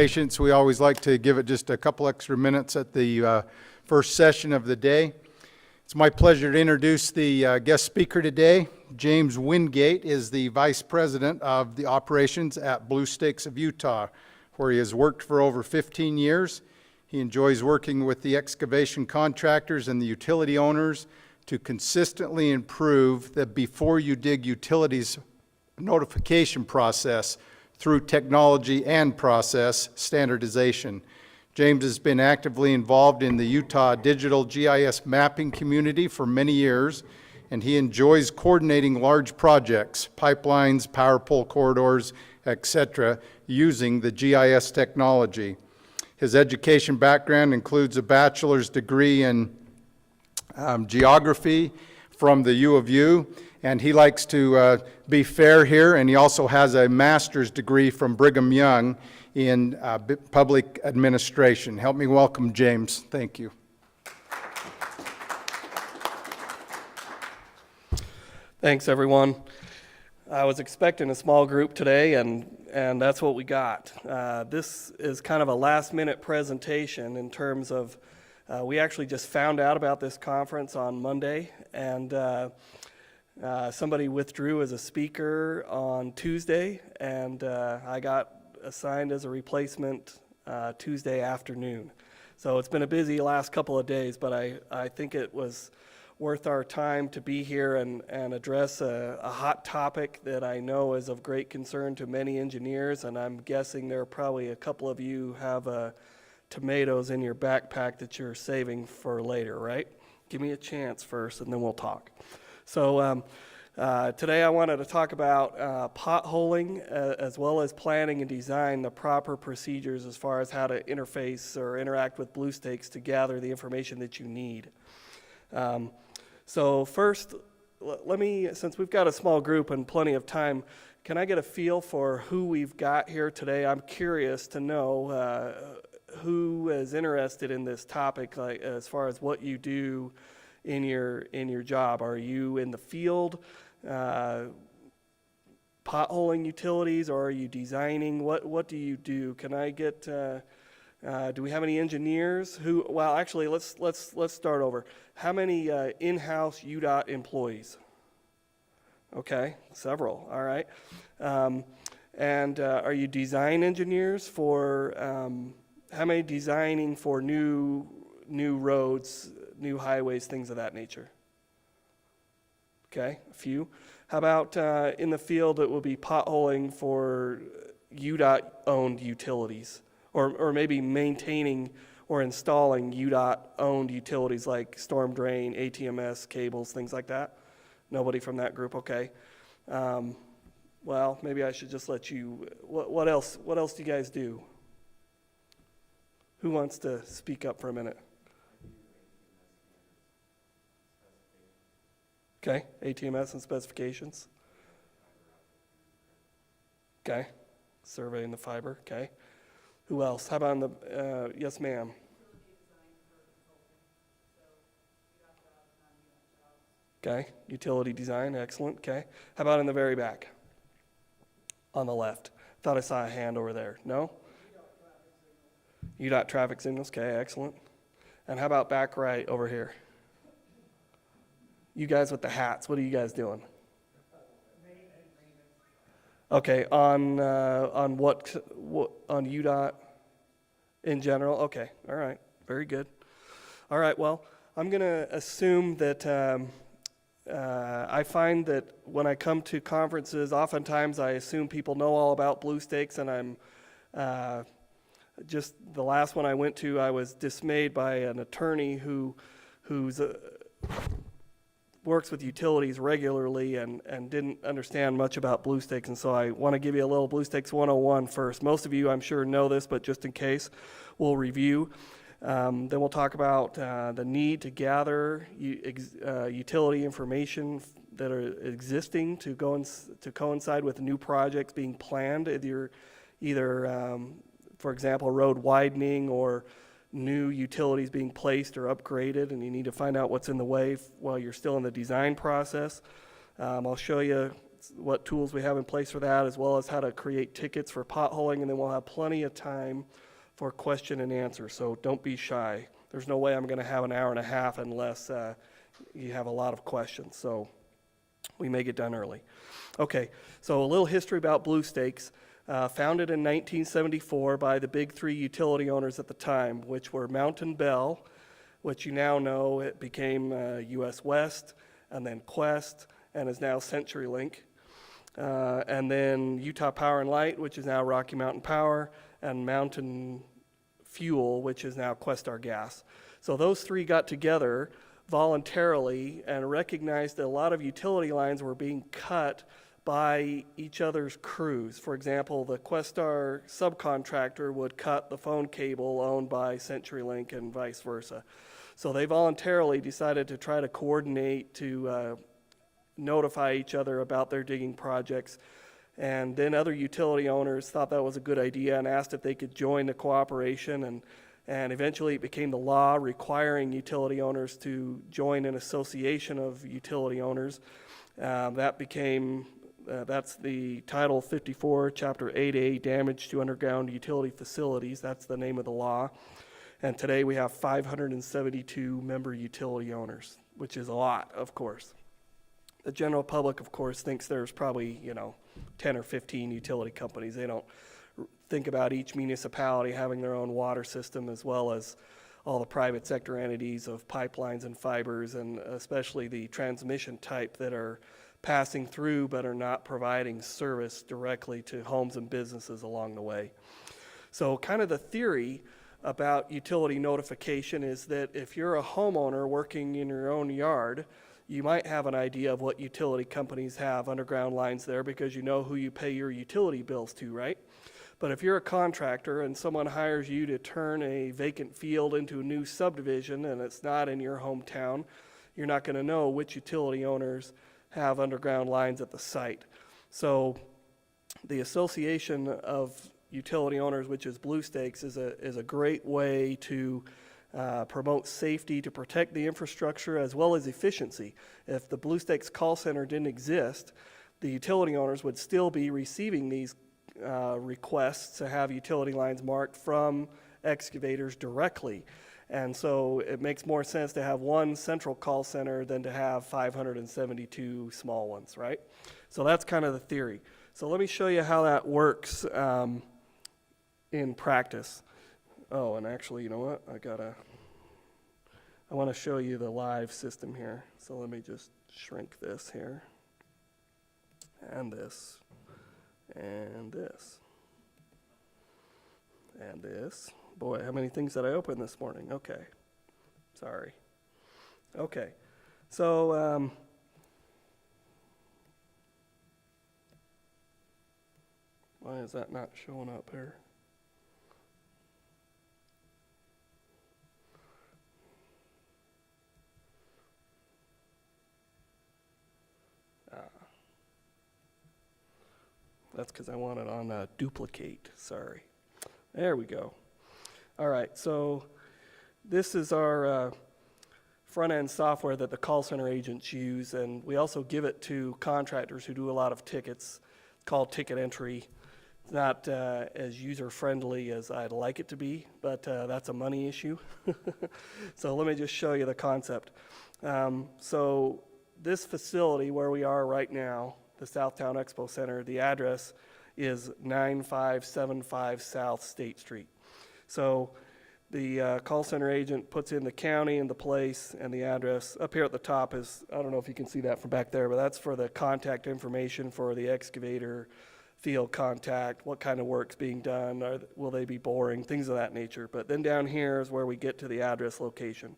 Patience, we always like to give it just a couple extra minutes at the first session of the day. It's my pleasure to introduce the guest speaker today. James Wingate is the Vice President of the operations at Blue Stakes of Utah, where he has worked for over 15 years. He enjoys working with the excavation contractors and the utility owners to consistently improve the before you dig utilities notification process through technology and process standardization. James has been actively involved in the Utah digital GIS mapping community for many years, and he enjoys coordinating large projects, pipelines, power pole corridors, etc., using the GIS technology. His education background includes a bachelor's degree in geography from the U of U, and he likes to be fair here, and he also has a master's degree from Brigham Young in public administration. Help me welcome James. Thank you. Thanks, everyone. I was expecting a small group today, and that's what we got. This is kind of a last-minute presentation in terms of we actually just found out about this conference on Monday, and somebody withdrew as a speaker on Tuesday, and I got assigned as a replacement Tuesday afternoon. So it's been a busy last couple of days, but I think it was worth our time to be here and address a hot topic that I know is of great concern to many engineers, and I'm guessing there are probably a couple of you who have tomatoes in your backpack that you're saving for later, right? Give me a chance first, and then we'll talk. So today I wanted to talk about potholing as well as planning and design the proper procedures as far as how to interface or interact with Blue Stakes to gather the information that you need. So first, let me, since we've got a small group and plenty of time, can I get a feel for who we've got here today? I'm curious to know who is interested in this topic, like as far as what you do in your job. Are you in the field potholing utilities, or are you designing? What do you do? Can I get do we have any engineers who, well, actually let's start over. How many in-house UDOT employees? Okay, several. All right. And are you design engineers for how many designing for new roads, new highways, things of that nature? Okay, a few. How about in the field it will be potholing for UDOT-owned utilities, or maybe maintaining or installing UDOT-owned utilities like storm drain, ATMS, cables, things like that? Nobody from that group, okay. Well, maybe I should just let you, what else do you guys do? Who wants to speak up for a minute? Okay, ATMS and specifications. Okay, surveying the fiber, okay. Who else? How about in the, yes ma'am. Okay, utility design, excellent, okay. How about in the very back? On the left. Thought I saw a hand over there. No? UDOT traffic signals, okay, excellent. And how about back right over here? You guys with the hats, what are you guys doing? Okay, on what on UDOT in general? Okay, all right, very good. All right, well, I'm going to assume that I find that when I come to conferences, oftentimes I assume people know all about Blue Stakes, and I'm just the last one I went to, I was dismayed by an attorney who's works with utilities regularly and didn't understand much about Blue Stakes, and so I want to give you a little Blue Stakes 101 first. Most of you, I'm sure, know this, but just in case, we'll review. Then we'll talk about the need to gather utility information that are existing to coincide with new projects being planned, either for example, road widening or new utilities being placed or upgraded, and you need to find out what's in the way while you're still in the design process. I'll show you what tools we have in place for that, as well as how to create tickets for potholing, and then we'll have plenty of time for question and answer, so don't be shy. There's no way I'm going to have an hour and a half unless you have a lot of questions, so we may get done early. Okay, so a little history about Blue Stakes. Founded in 1974 by the big three utility owners at the time, which were Mountain Bell, which you now know it became US West, and then Quest, and is now CenturyLink. And then Utah Power and Light, which is now Rocky Mountain Power, and Mountain Fuel, which is now Questar Gas. So those three got together voluntarily and recognized that a lot of utility lines were being cut by each other's crews. For example, the Questar subcontractor would cut the phone cable owned by CenturyLink and vice versa. So they voluntarily decided to try to coordinate to notify each other about their digging projects. And then other utility owners thought that was a good idea and asked if they could join the cooperation, and eventually it became the law requiring utility owners to join an association of utility owners. That's the Title 54, Chapter 8A, Damage to Underground Utility Facilities. That's the name of the law. And today we have 572 member utility owners, which is a lot, of course. The general public, of course, thinks there's probably, 10 or 15 utility companies. They don't think about each municipality having their own water system, as well as all the private sector entities of pipelines and fibers, and especially the transmission type that are passing through but are not providing service directly to homes and businesses along the way. So kind of the theory about utility notification is that if you're a homeowner working in your own yard, you might have an idea of what utility companies have underground lines there because you know who you pay your utility bills to, right? But if you're a contractor and someone hires you to turn a vacant field into a new subdivision and it's not in your hometown, you're not going to know which utility owners have underground lines at the site. So the Association of Utility Owners, which is Blue Stakes, is a great way to promote safety, to protect the infrastructure, as well as efficiency. If the Blue Stakes call center didn't exist, the utility owners would still be receiving these requests to have utility lines marked from excavators directly. And so it makes more sense to have one central call center than to have 572 small ones, right? So that's kind of the theory. So let me show you how that works in practice. Oh, and actually, you know what? I want to show you the live system here. So let me just shrink this here, and this, and this, and this. Boy, how many things did I open this morning? Okay, sorry. Okay, so why is that not showing up here? That's because I want it on duplicate, sorry. There we go. All right, so this is our front-end software that the call center agents use, and we also give it to contractors who do a lot of tickets, called ticket entry. It's not as user-friendly as I'd like it to be, but that's a money issue. So let me just show you the concept. So this facility where we are right now, the Southtown Expo Center, the address is 9575 South State Street. So the call center agent puts in the county and the place and the address. Up here at the top is, I don't know if you can see that from back there, but that's for the contact information for the excavator, field contact, what kind of work's being done, will they be boring, things of that nature. But then down here is where we get to the address location.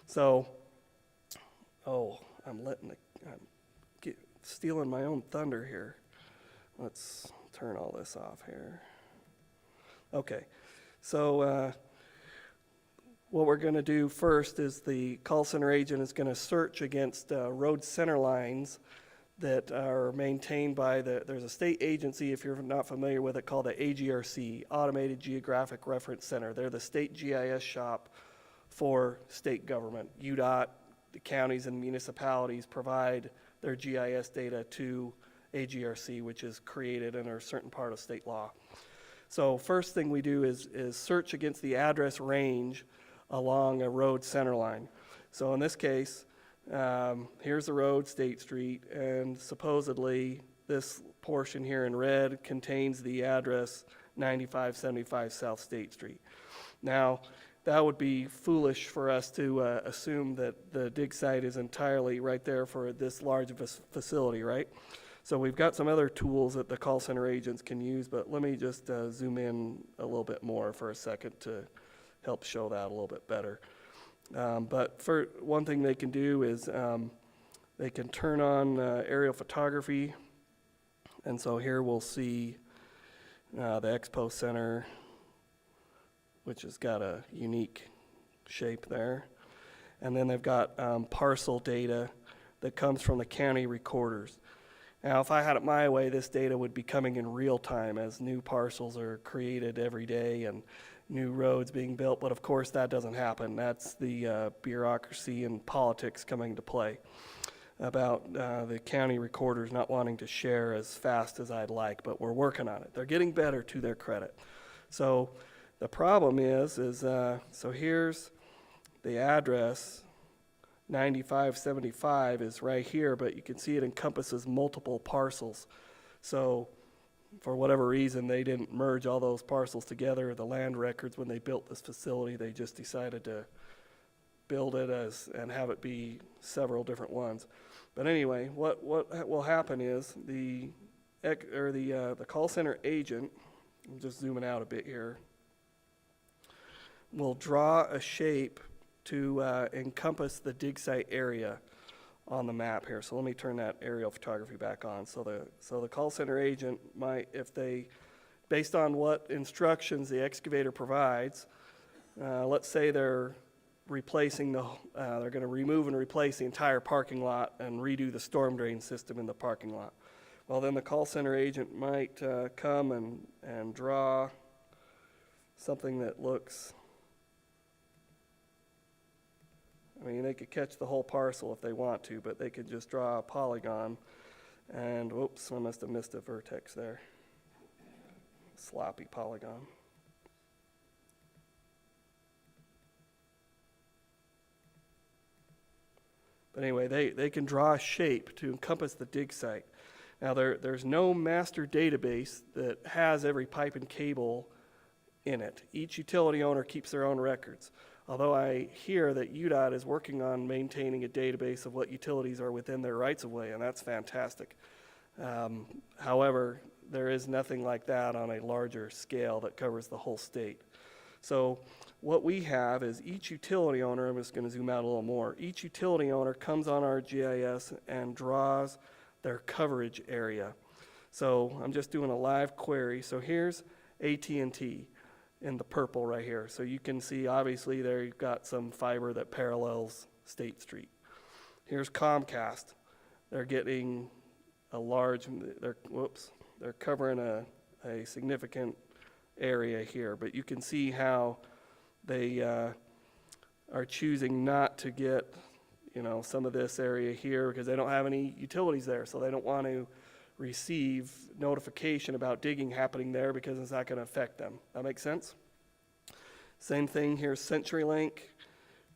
So, I'm stealing my own thunder here. Let's turn all this off here. Okay, so what we're going to do first is the call center agent is going to search against road center lines that are maintained by there's a state agency, if you're not familiar with it, called the AGRC, Automated Geographic Reference Center. They're the state GIS shop for state government. UDOT, the counties and municipalities provide their GIS data to AGRC, which is created under a certain part of state law. So first thing we do is search against the address range along a road center line. So in this case, here's the road, State Street, and supposedly this portion here in red contains the address 9575 South State Street. Now, that would be foolish for us to assume that the dig site is entirely right there for this large of a facility, right? So we've got some other tools that the call center agents can use, but let me just zoom in a little bit more for a second to help show that a little bit better. But for one thing they can do is they can turn on aerial photography. And so here we'll see the Expo Center, which has got a unique shape there. And then they've got parcel data that comes from the county recorders. Now, if I had it my way, this data would be coming in real time as new parcels are created every day and new roads being built, but of course that doesn't happen. That's the bureaucracy and politics coming to play about the county recorders not wanting to share as fast as I'd like, but we're working on it. They're getting better, to their credit. So the problem is so here's the address, 9575 is right here, but you can see it encompasses multiple parcels. So for whatever reason, they didn't merge all those parcels together. The land records, when they built this facility, they just decided to build it and have it be several different ones. But anyway, what will happen is the call center agent, I'm just zooming out a bit here, will draw a shape to encompass the dig site area on the map here. So let me turn that aerial photography back on. So the call center agent might, if they, based on what instructions the excavator provides, let's say they're replacing they're going to remove and replace the entire parking lot and redo the storm drain system in the parking lot. Well, then the call center agent might come and draw something that looks, I mean, they could catch the whole parcel if they want to, but they could just draw a polygon. And, whoops, I must have missed a vertex there. Sloppy polygon. But anyway, they can draw a shape to encompass the dig site. Now, there's no master database that has every pipe and cable in it. Each utility owner keeps their own records. Although I hear that UDOT is working on maintaining a database of what utilities are within their rights-of-way, and that's fantastic. However, there is nothing like that on a larger scale that covers the whole state. So what we have is each utility owner, I'm just going to zoom out a little more, each utility owner comes on our GIS and draws their coverage area. So I'm just doing a live query. So here's AT&T. In the purple right here. So you can see obviously there you've got some fiber that parallels State Street. Here's Comcast. They're getting a large, they're covering a significant area here, but you can see how they are choosing not to get, some of this area here because they don't have any utilities there, so they don't want to receive notification about digging happening there because it's not going to affect them. That makes sense? Same thing here, CenturyLink,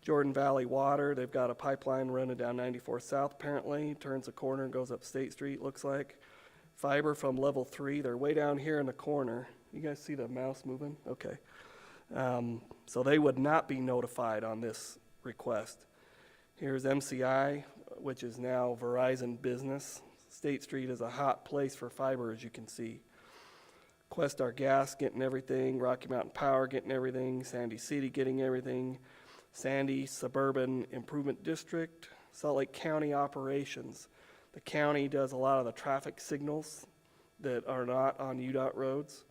Jordan Valley Water. They've got a pipeline running down 94 South apparently, turns a corner and goes up State Street, looks like. Fiber from level 3, they're way down here in the corner. You guys see the mouse moving? Okay. So they would not be notified on this request. Here's MCI, which is now Verizon Business. State Street is a hot place for fiber, as you can see. Questar Gas getting everything, Rocky Mountain Power getting everything, Sandy City getting everything, Sandy Suburban Improvement District, Salt Lake County Operations. The county does a lot of the traffic signals that are not on UDOT roads.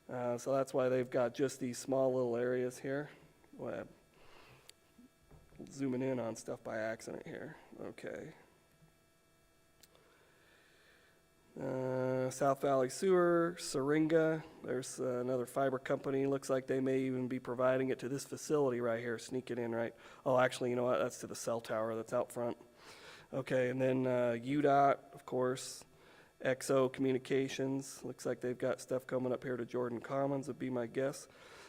So that's why they've got just these small little areas here. Well, zooming in on stuff by accident here. Okay. South Valley Sewer, Syringa, there's another fiber company. Looks like they may even be providing it to this facility right here, sneak it in right. Oh, actually, you know what? That's to the cell tower that's out front. Okay, and then UDOT, of course, XO Communications. Looks like they've got stuff coming up here to Jordan Commons, would be my guess.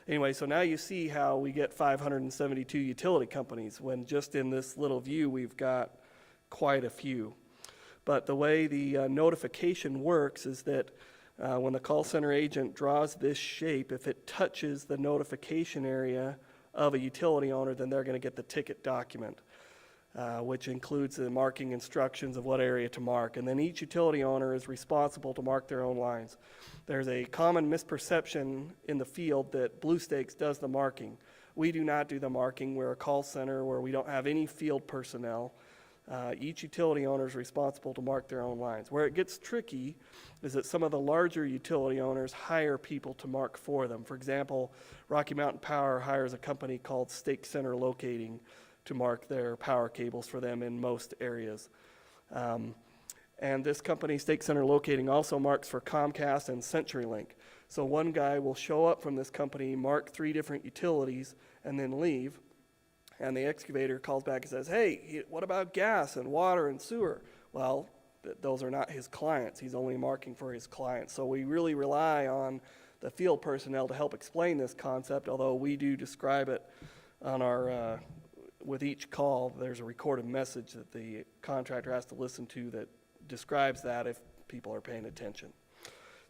Anyway, so now you see how we get 572 utility companies when just in this little view we've got quite a few. But the way the notification works is that when the call center agent draws this shape, if it touches the notification area of a utility owner, then they're going to get the ticket document, which includes the marking instructions of what area to mark. And then each utility owner is responsible to mark their own lines. There's a common misperception in the field that Blue Stakes does the marking. We do not do the marking. We're a call center where we don't have any field personnel. Each utility owner is responsible to mark their own lines. Where it gets tricky is that some of the larger utility owners hire people to mark for them. For example, Rocky Mountain Power hires a company called Stake Center Locating to mark their power cables for them in most areas. And this company, Stake Center Locating, also marks for Comcast and CenturyLink. So one guy will show up from this company, mark 3 different utilities, and then leave. And the excavator calls back and says, hey, what about gas and water and sewer? Well, those are not his clients. He's only marking for his clients. So we really rely on the field personnel to help explain this concept, although we do describe it on our, with each call. There's a recorded message that the contractor has to listen to that describes that if people are paying attention.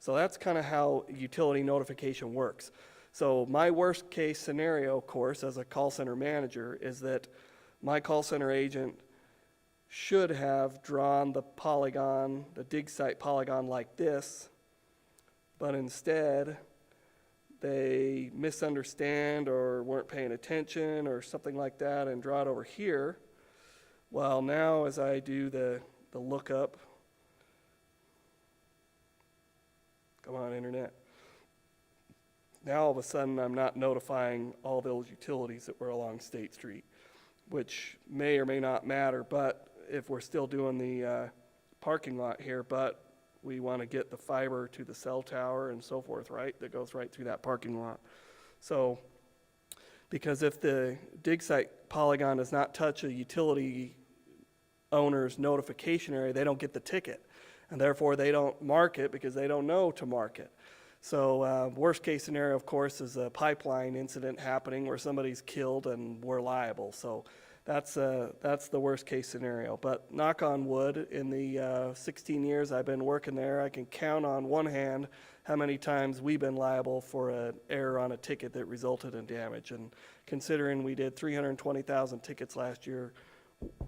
So that's kind of how utility notification works. So my worst case scenario, of course, as a call center manager, is that my call center agent should have drawn the polygon, the dig site polygon like this, but instead they misunderstand or weren't paying attention or something like that and draw it over here. Well, now as I do the lookup, come on, internet. Now all of a sudden I'm not notifying all those utilities that were along State Street, which may or may not matter, but if we're still doing the parking lot here, but we want to get the fiber to the cell tower and so forth, right? That goes right through that parking lot. So, because if the dig site polygon does not touch a utility owner's notification area, they don't get the ticket. And therefore they don't mark it because they don't know to mark it. So worst case scenario, of course, is a pipeline incident happening where somebody's killed and we're liable. So that's the worst case scenario. But knock on wood, in the 16 years I've been working there, I can count on one hand how many times we've been liable for an error on a ticket that resulted in damage. And considering we did 320,000 tickets last year,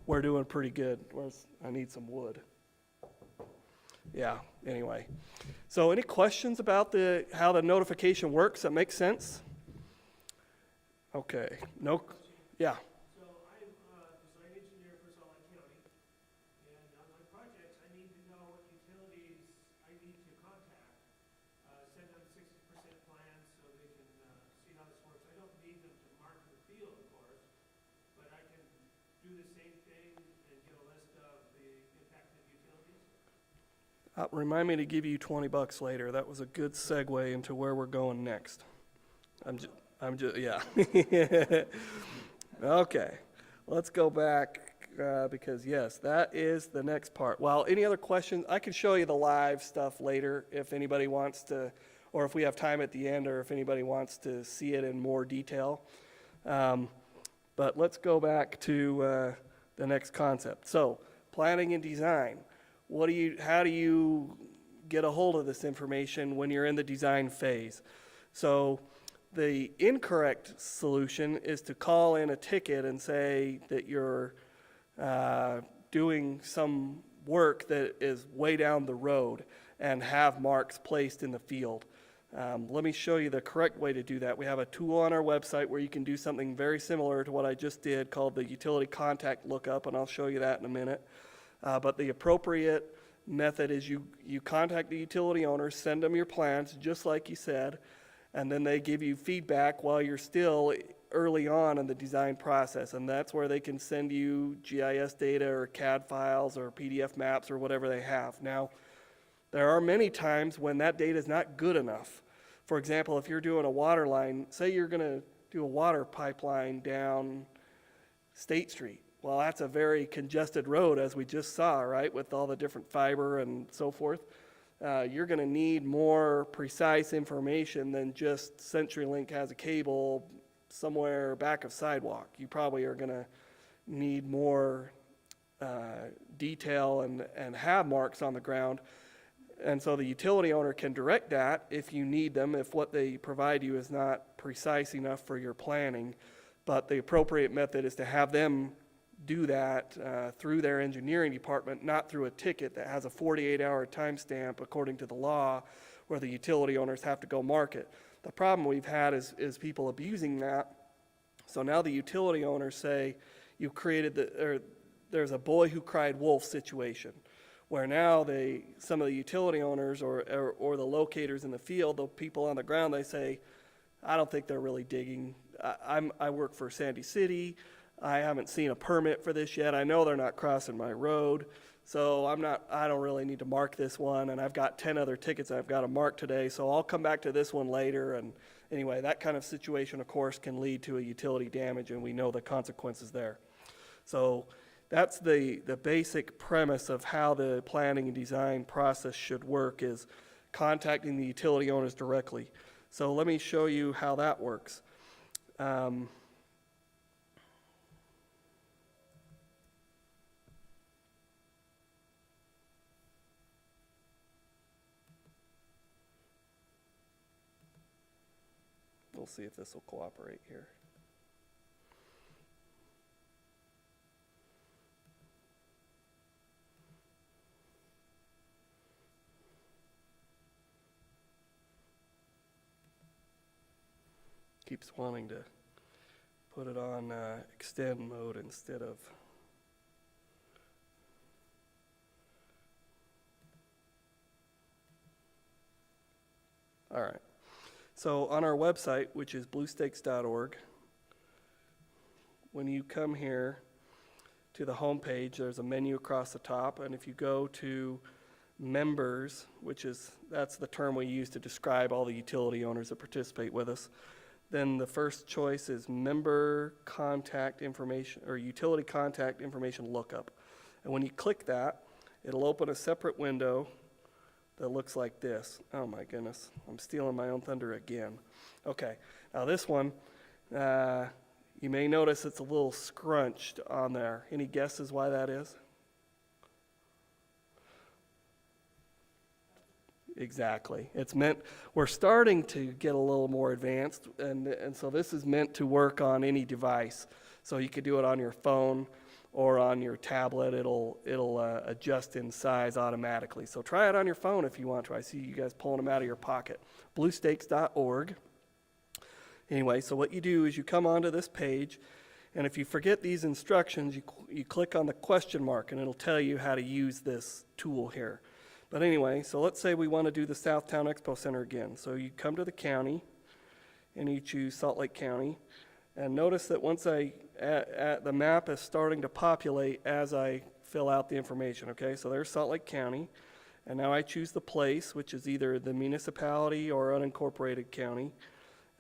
we're doing pretty good. I need some wood. Yeah, anyway. So any questions about how the notification works? That makes sense? Okay. No? Yeah. So I'm a design engineer for Salt Lake County, and on my projects, I need to know what utilities I need to contact. Send them 60% plans so they can see how this works. I don't need them to mark the field, of course, but I can do the same thing and get a list of the impacted utilities. Remind me to give you $20 later. That was a good segue into where we're going next. Yeah. Okay, let's go back because yes, that is the next part. Well, any other questions? I can show you the live stuff later if anybody wants to, or if we have time at the end, or if anybody wants to see it in more detail. But let's go back to the next concept. So, planning and design. How do you get a hold of this information when you're in the design phase? So the incorrect solution is to call in a ticket and say that you're doing some work that is way down the road and have marks placed in the field. Let me show you the correct way to do that. We have a tool on our website where you can do something very similar to what I just did called the utility contact lookup, and I'll show you that in a minute. But the appropriate method is you contact the utility owner, send them your plans, just like you said, and then they give you feedback while you're still early on in the design process. And that's where they can send you GIS data or CAD files or PDF maps or whatever they have. Now, there are many times when that data is not good enough. For example, if you're doing a water line, say you're going to do a water pipeline down State Street. Well, that's a very congested road, as we just saw, right, with all the different fiber and so forth. you're going to need more precise information than just CenturyLink has a cable somewhere back of sidewalk. You probably are going to need more detail and have marks on the ground. And so the utility owner can direct that if you need them, if what they provide you is not precise enough for your planning. But the appropriate method is to have them do that through their engineering department, not through a ticket that has a 48-hour timestamp according to the law, where the utility owners have to go mark it. The problem we've had is people abusing that. So now the utility owners say, you've created there's a boy who cried wolf situation, where now some of the utility owners or the locators in the field, the people on the ground, they say, I don't think they're really digging. I work for Sandy City. I haven't seen a permit for this yet. I know they're not crossing my road, so I don't really need to mark this one, and I've got 10 other tickets I've got to mark today, so I'll come back to this one later. And anyway, that kind of situation, of course, can lead to a utility damage, and we know the consequences there. So that's the basic premise of how the planning and design process should work, is contacting the utility owners directly. So let me show you how that works. We'll see if this will cooperate here. Keeps wanting to put it on extend mode instead of. All right. So on our website, which is bluestakes.org, when you come here to the home page, there's a menu across the top, and if you go to members, that's the term we use to describe all the utility owners that participate with us, then the first choice is member contact information, or utility contact information lookup. And when you click that, it'll open a separate window that looks like this. Oh my goodness, I'm stealing my own thunder again. Okay, now this one, you may notice it's a little scrunched on there. Any guesses why that is? Exactly. We're starting to get a little more advanced, and so this is meant to work on any device. So you could do it on your phone or on your tablet. It'll adjust in size automatically. So try it on your phone if you want to. I see you guys pulling them out of your pocket. bluestakes.org. Anyway, so what you do is you come onto this page, and if you forget these instructions, you click on the question mark, and it'll tell you how to use this tool here. But anyway, so let's say we want to do the Southtown Expo Center again. So you come to the county, and you choose Salt Lake County. And notice that once the map is starting to populate as I fill out the information, okay? So there's Salt Lake County. And now I choose the place, which is either the municipality or unincorporated county.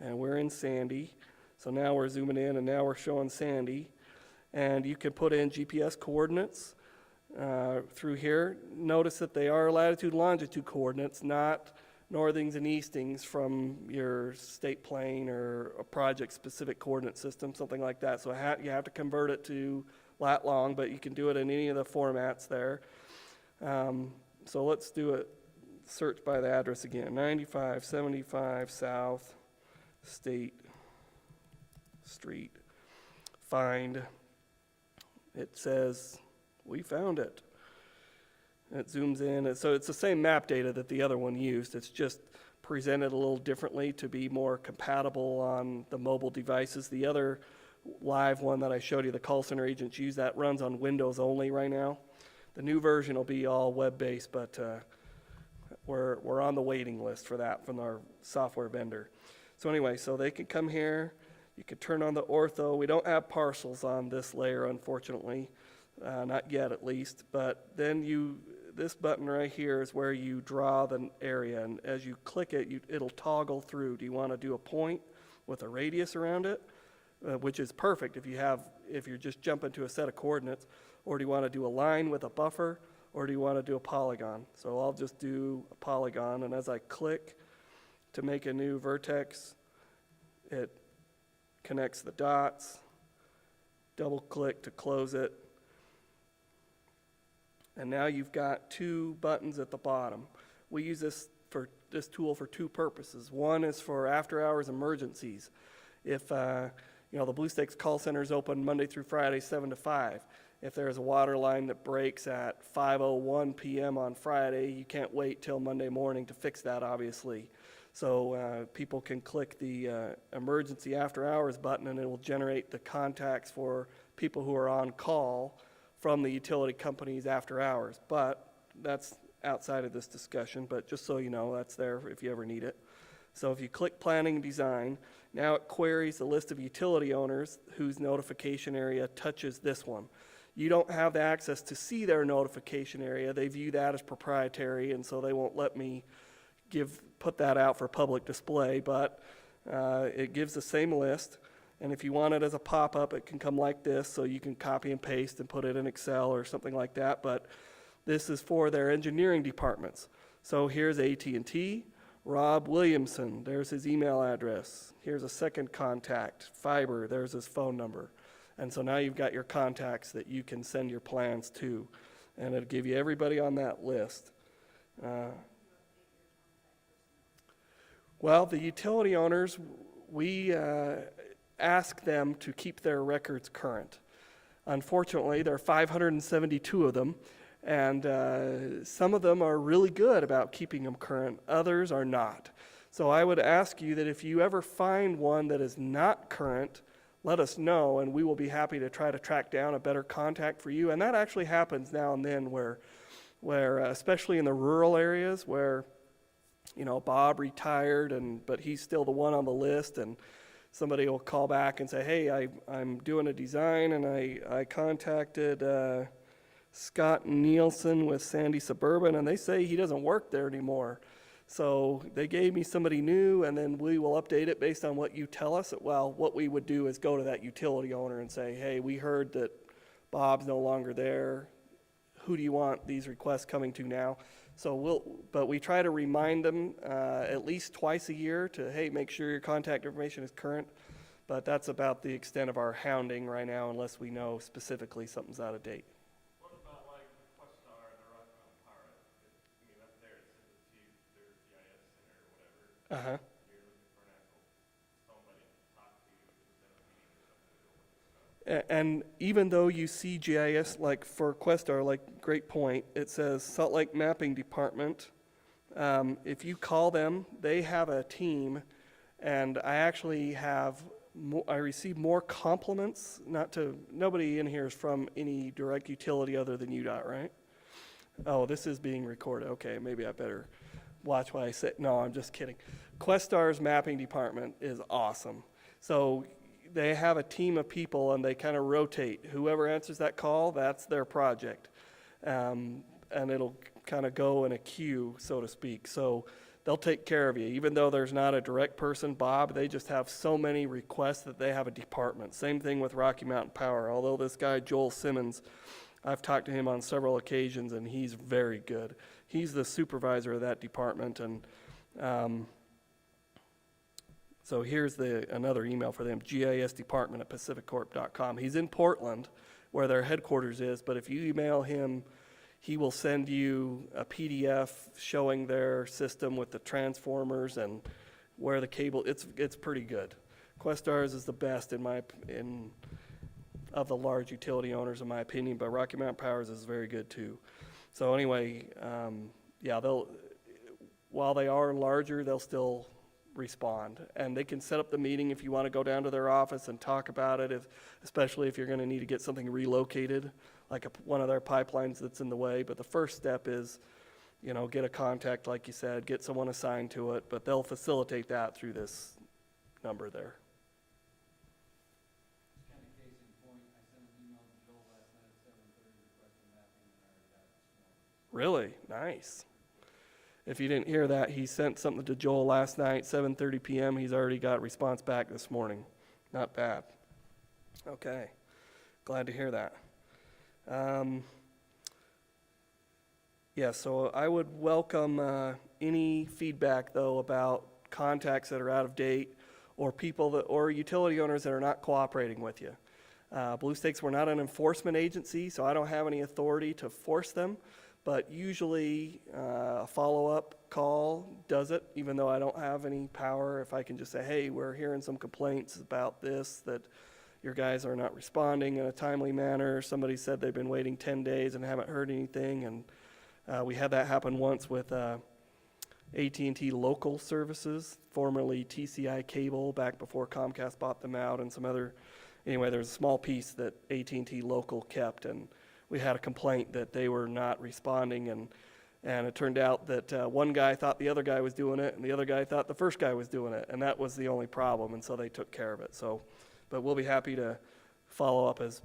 And we're in Sandy. So now we're zooming in, and now we're showing Sandy. And you can put in GPS coordinates through here. Notice that they are latitude and longitude coordinates, not northings and eastings from your state plane or a project-specific coordinate system, something like that. So you have to convert it to lat-long, but you can do it in any of the formats there. So let's do a search by the address again. 9575 South State Street. Find. It says, we found it. It zooms in. So it's the same map data that the other one used. It's just presented a little differently to be more compatible on the mobile devices. The other live one that I showed you, the call center agents use, that runs on Windows only right now. The new version will be all web-based, but we're on the waiting list for that from our software vendor. So anyway, so they can come here. You can turn on the ortho. We don't have parcels on this layer, unfortunately. Not yet, at least. But then this button right here is where you draw the area, and as you click it, it'll toggle through. Do you want to do a point with a radius around it, which is perfect if you're just jumping to a set of coordinates, or do you want to do a line with a buffer, or do you want to do a polygon? So I'll just do a polygon, and as I click to make a new vertex, it connects the dots, double click to close it, and now you've got two buttons at the bottom. We use this tool for two purposes. One is for after-hours emergencies. If the Blue Stakes call center is open Monday through Friday, 7 to 5. If there's a water line that breaks at 5:01 p.m. on Friday, you can't wait till Monday morning to fix that, obviously. So people can click the emergency after-hours button, and it will generate the contacts for people who are on call from the utility companies after hours. But that's outside of this discussion, but just so you know, that's there if you ever need it. So if you click Planning and Design, now it queries the list of utility owners whose notification area touches this one. You don't have the access to see their notification area. They view that as proprietary, and so they won't let me put that out for public display, but it gives the same list. And if you want it as a pop-up, it can come like this, so you can copy and paste and put it in Excel or something like that. But this is for their engineering departments. So here's AT&T, Rob Williamson, there's his email address. Here's a second contact, Fiber, there's his phone number. And so now you've got your contacts that you can send your plans to, and it'll give you everybody on that list. Well, the utility owners, we ask them to keep their records current. Unfortunately, there are 572 of them, and some of them are really good about keeping them current. Others are not. So I would ask you that if you ever find one that is not current, let us know, and we will be happy to try to track down a better contact for you. And that actually happens now and then where especially in the rural areas where, Bob retired, but he's still the one on the list, and somebody will call back and say, hey, I'm doing a design, and I contacted Scott Nielsen with Sandy Suburban, and they say he doesn't work there anymore. So they gave me somebody new, and then we will update it based on what you tell us. Well, what we would do is go to that utility owner and say, hey, we heard that Bob's no longer there. Who do you want these requests coming to now? But we try to remind them at least twice a year to, hey, make sure your contact information is current. But that's about the extent of our hounding right now, unless we know specifically something's out of date. What about like Questar and the Rocky Mountain Power? Up there it says it's you, their GIS center or whatever. You're looking for an actual somebody to talk to instead of meeting or something. And even though you see GIS, like for Questar, like great point, it says Salt Lake Mapping Department. If you call them, they have a team, and I actually I receive more compliments. Nobody in here is from any direct utility other than UDOT, right? Oh, this is being recorded. Okay, maybe I better watch what I say. No, I'm just kidding. Questar's mapping department is awesome. So they have a team of people, and they kind of rotate. Whoever answers that call, that's their project. And it'll kind of go in a queue, so to speak. So they'll take care of you. Even though there's not a direct person, Bob, they just have so many requests that they have a department. Same thing with Rocky Mountain Power. Although this guy, Joel Simmons, I've talked to him on several occasions, and he's very good. He's the supervisor of that department, and so here's another email for them, gisdepartment@pacificcorp.com. He's in Portland, where their headquarters is, but if you email him, he will send you a PDF showing their system with the transformers and where the cable, it's pretty good. Questar's is the best of the large utility owners, in my opinion, but Rocky Mountain Power's is very good too. So anyway, while they are larger, they'll still respond, and they can set up the meeting if you want to go down to their office and talk about it, especially if you're going to need to get something relocated, like one of their pipelines that's in the way. But the first step is, get a contact, like you said, get someone assigned to it, but they'll facilitate that through this number there. Just kind of case in point, I sent an email to Joel last night at 7:30 requesting mapping, and I already got it this morning. Really? Nice. If you didn't hear that, he sent something to Joel last night, 7:30 p.m. He's already got a response back this morning. Not bad. Okay. Glad to hear that. Yeah, so I would welcome any feedback, though, about contacts that are out of date or people that, or utility owners that are not cooperating with you. Blue Stakes, we're not an enforcement agency, so I don't have any authority to force them, but usually a follow-up call does it, even though I don't have any power. If I can just say, hey, we're hearing some complaints about this, that your guys are not responding in a timely manner. Somebody said they've been waiting 10 days and haven't heard anything, and we had that happen once with AT&T Local Services, formerly TCI Cable, back before Comcast bought them out, and some other. Anyway, there's a small piece that AT&T Local kept, and we had a complaint that they were not responding, and it turned out that one guy thought the other guy was doing it, and the other guy thought the first guy was doing it, and that was the only problem, and so they took care of it. So, but we'll be happy to follow up as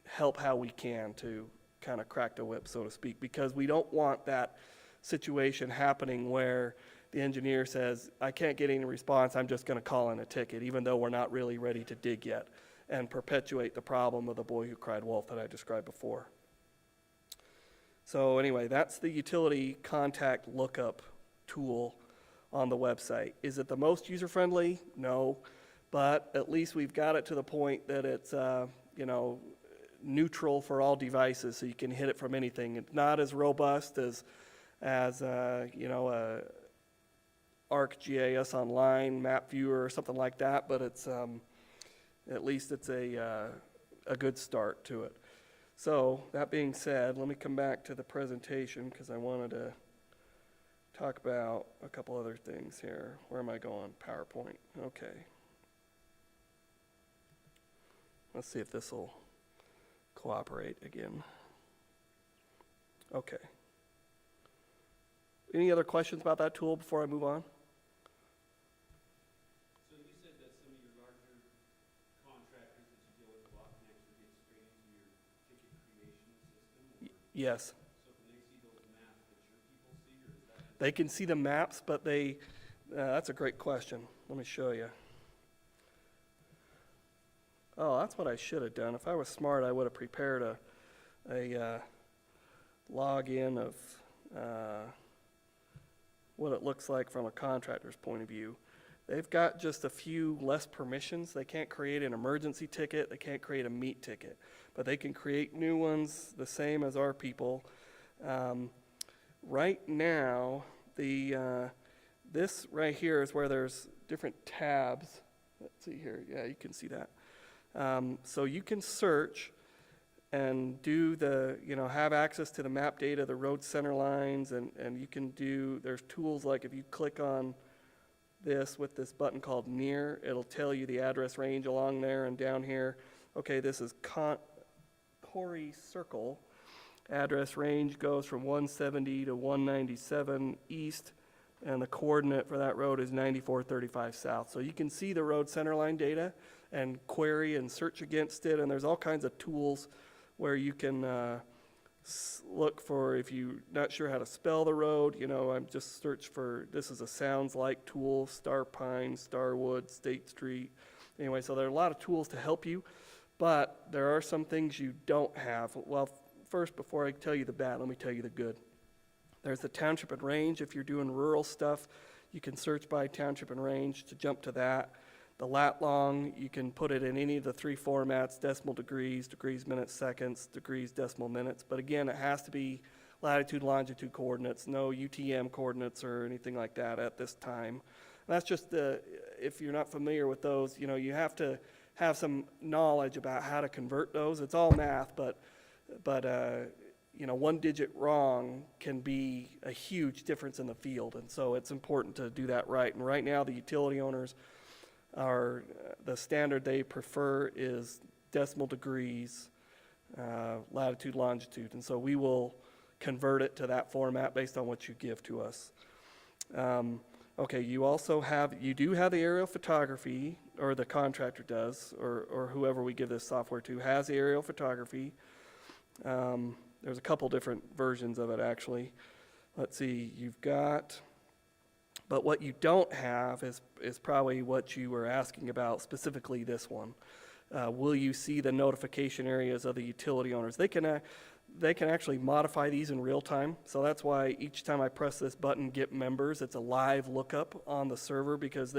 help how we can to kind of crack the whip, so to speak, because we don't want that situation happening where the engineer says, I can't get any response, I'm just going to call in a ticket, even though we're not really ready to dig yet, and perpetuate the problem of the boy who cried wolf that I described before. So anyway, that's the utility contact lookup tool on the website. Is it the most user-friendly? No, but at least we've got it to the point that it's, neutral for all devices, so you can hit it from anything. It's not as robust as ArcGIS Online, Map Viewer, or something like that, but it's at least it's a good start to it. So that being said, let me come back to the presentation because I wanted to talk about a couple other things here. Where am I going? PowerPoint. Okay. Let's see if this will cooperate again. Okay. Any other questions about that tool before I move on? So you said that some of your larger contractors that you deal with a lot can actually get straight into your ticket creation system? Or, Yes. so can they see those maps that your people see, or is that? They can see the maps, but that's a great question. Let me show you. Oh, that's what I should have done. If I was smart, I would have prepared a login of what it looks like from a contractor's point of view. They've got just a few less permissions. They can't create an emergency ticket. They can't create a meet ticket, but they can create new ones the same as our people. Right now, this right here is where there's different tabs. Let's see here. Yeah, you can see that. So you can search and do have access to the map data, the road center lines, and you can there's tools like if you click on this with this button called Near, it'll tell you the address range along there and down here. Okay, this is Corey Circle. Address range goes from 170 to 197 east, and the coordinate for that road is 9435 south. So you can see the road center line data and query and search against it, and there's all kinds of tools where you can look for, if you're not sure how to spell the road, I'm just search for, this is a sounds like tool, Star Pine, Starwood, State Street. Anyway, so there are a lot of tools to help you, but there are some things you don't have. Well, first, before I tell you the bad, let me tell you the good. There's the township and range. If you're doing rural stuff, you can search by township and range to jump to that. The lat long, you can put it in any of the three formats: decimal degrees, degrees minutes seconds, degrees decimal minutes. But again, it has to be latitude, longitude coordinates, no UTM coordinates or anything like that at this time. And that's just if you're not familiar with those, you have to have some knowledge about how to convert those. It's all math, but one digit wrong can be a huge difference in the field, and so it's important to do that right. And right now, the utility owners the standard they prefer is decimal degrees, latitude, longitude, and so we will convert it to that format based on what you give to us. Okay, you do have the aerial photography, or the contractor does, or whoever we give this software to has the aerial photography. There's a couple different versions of it, actually. Let's see, but what you don't have is probably what you were asking about, specifically this one. Will you see the notification areas of the utility owners? They can they can actually modify these in real time. So that's why each time I press this button, Get Members, it's a live lookup on the server, because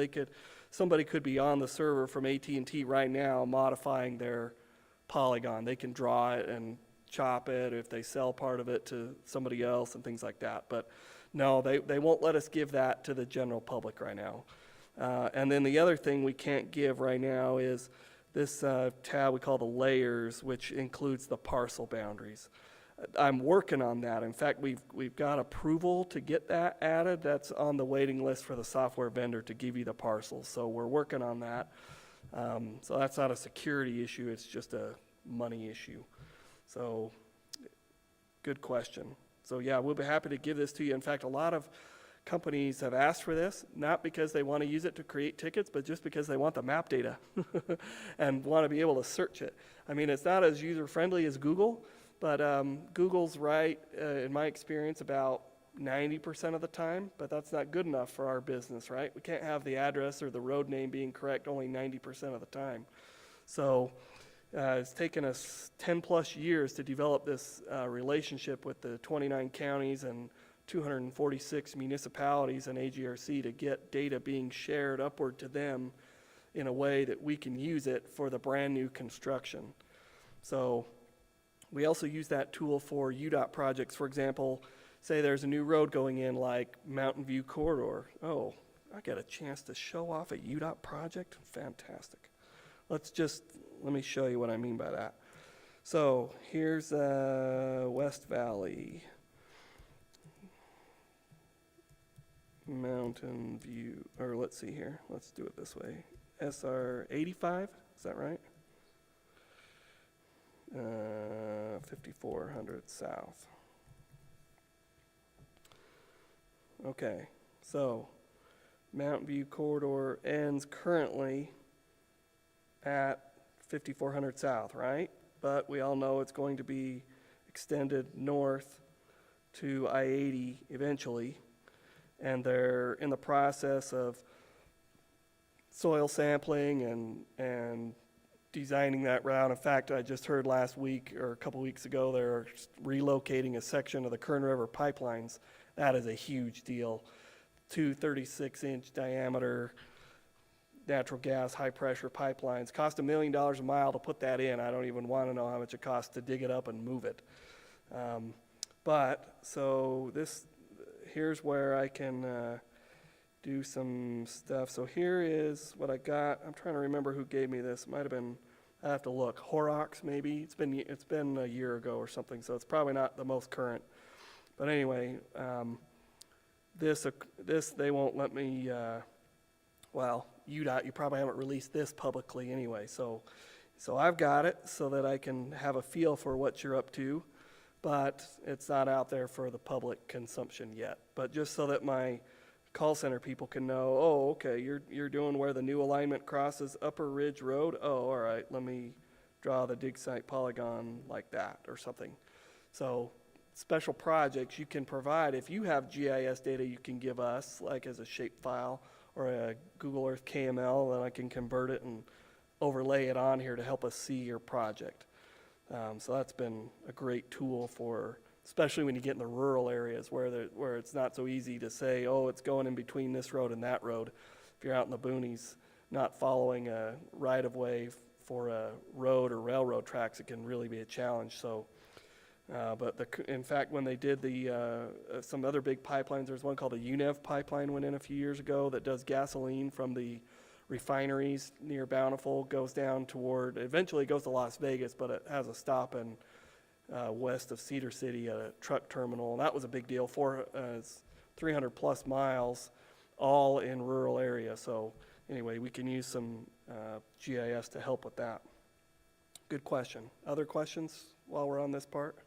somebody could be on the server from AT&T right now modifying their polygon. They can draw it and chop it if they sell part of it to somebody else and things like that. But no, they won't let us give that to the general public right now. And then the other thing we can't give right now is this tab we call the layers, which includes the parcel boundaries. I'm working on that. In fact, we've got approval to get that added. That's on the waiting list for the software vendor to give you the parcels. So we're working on that. So that's not a security issue, it's just a money issue. So, good question. So yeah, we'll be happy to give this to you. In fact, a lot of companies have asked for this, not because they want to use it to create tickets, but just because they want the map data and want to be able to search it. I mean, it's not as user-friendly as Google, but Google's right, in my experience, about 90% of the time, but that's not good enough for our business, right? We can't have the address or the road name being correct only 90% of the time. So it's taken us 10 plus years to develop this relationship with the 29 counties and 246 municipalities and AGRC to get data being shared upward to them in a way that we can use it for the brand new construction. So we also use that tool for UDOT projects. For example, say there's a new road going in like Mountain View Corridor. Oh, I got a chance to show off a UDOT project? Fantastic. Let me show you what I mean by that. So here's West Valley. Mountain View, or let's see here. Let's do it this way. SR 85, is that right? 5400 South. Okay, so Mountain View Corridor ends currently at 5400 South, right? But we all know it's going to be extended north to I-80 eventually, and they're in the process of soil sampling and designing that route. In fact, I just heard last week or a couple weeks ago they're relocating a section of the Kern River pipelines. That is a huge deal. 2 36-inch diameter natural gas high-pressure pipelines. Cost $1 million a mile to put that in. I don't even want to know how much it costs to dig it up and move it. Here's where I can do some stuff. So here is what I got. I'm trying to remember who gave me this. It might have been, I have to look. Horrocks, maybe. It's been a year ago or something, so it's probably not the most current. But anyway, this they won't let me. UDOT, you probably haven't released this publicly anyway. So I've got it so that I can have a feel for what you're up to, but it's not out there for the public consumption yet. But just so that my call center people can know, oh, okay, you're doing where the new alignment crosses Upper Ridge Road. Oh, all right, let me draw the dig site polygon like that or something. So special projects you can provide. If you have GIS data you can give us, like as a shapefile or a Google Earth KML, then I can convert it and overlay it on here to help us see your project. So that's been a great tool for, especially when you get in the rural areas where it's not so easy to say, oh, it's going in between this road and that road. If you're out in the boonies, not following a right-of-way for a road or railroad tracks, it can really be a challenge. So, in fact, when they did some other big pipelines, there's one called the UNEV pipeline went in a few years ago that does gasoline from the refineries near Bountiful, goes down toward, eventually goes to Las Vegas, but it has a stop in west of Cedar City at a truck terminal. And that was a big deal for 300 plus miles, all in rural area. So anyway, we can use some GIS to help with that. Good question. Other questions while we're on this part?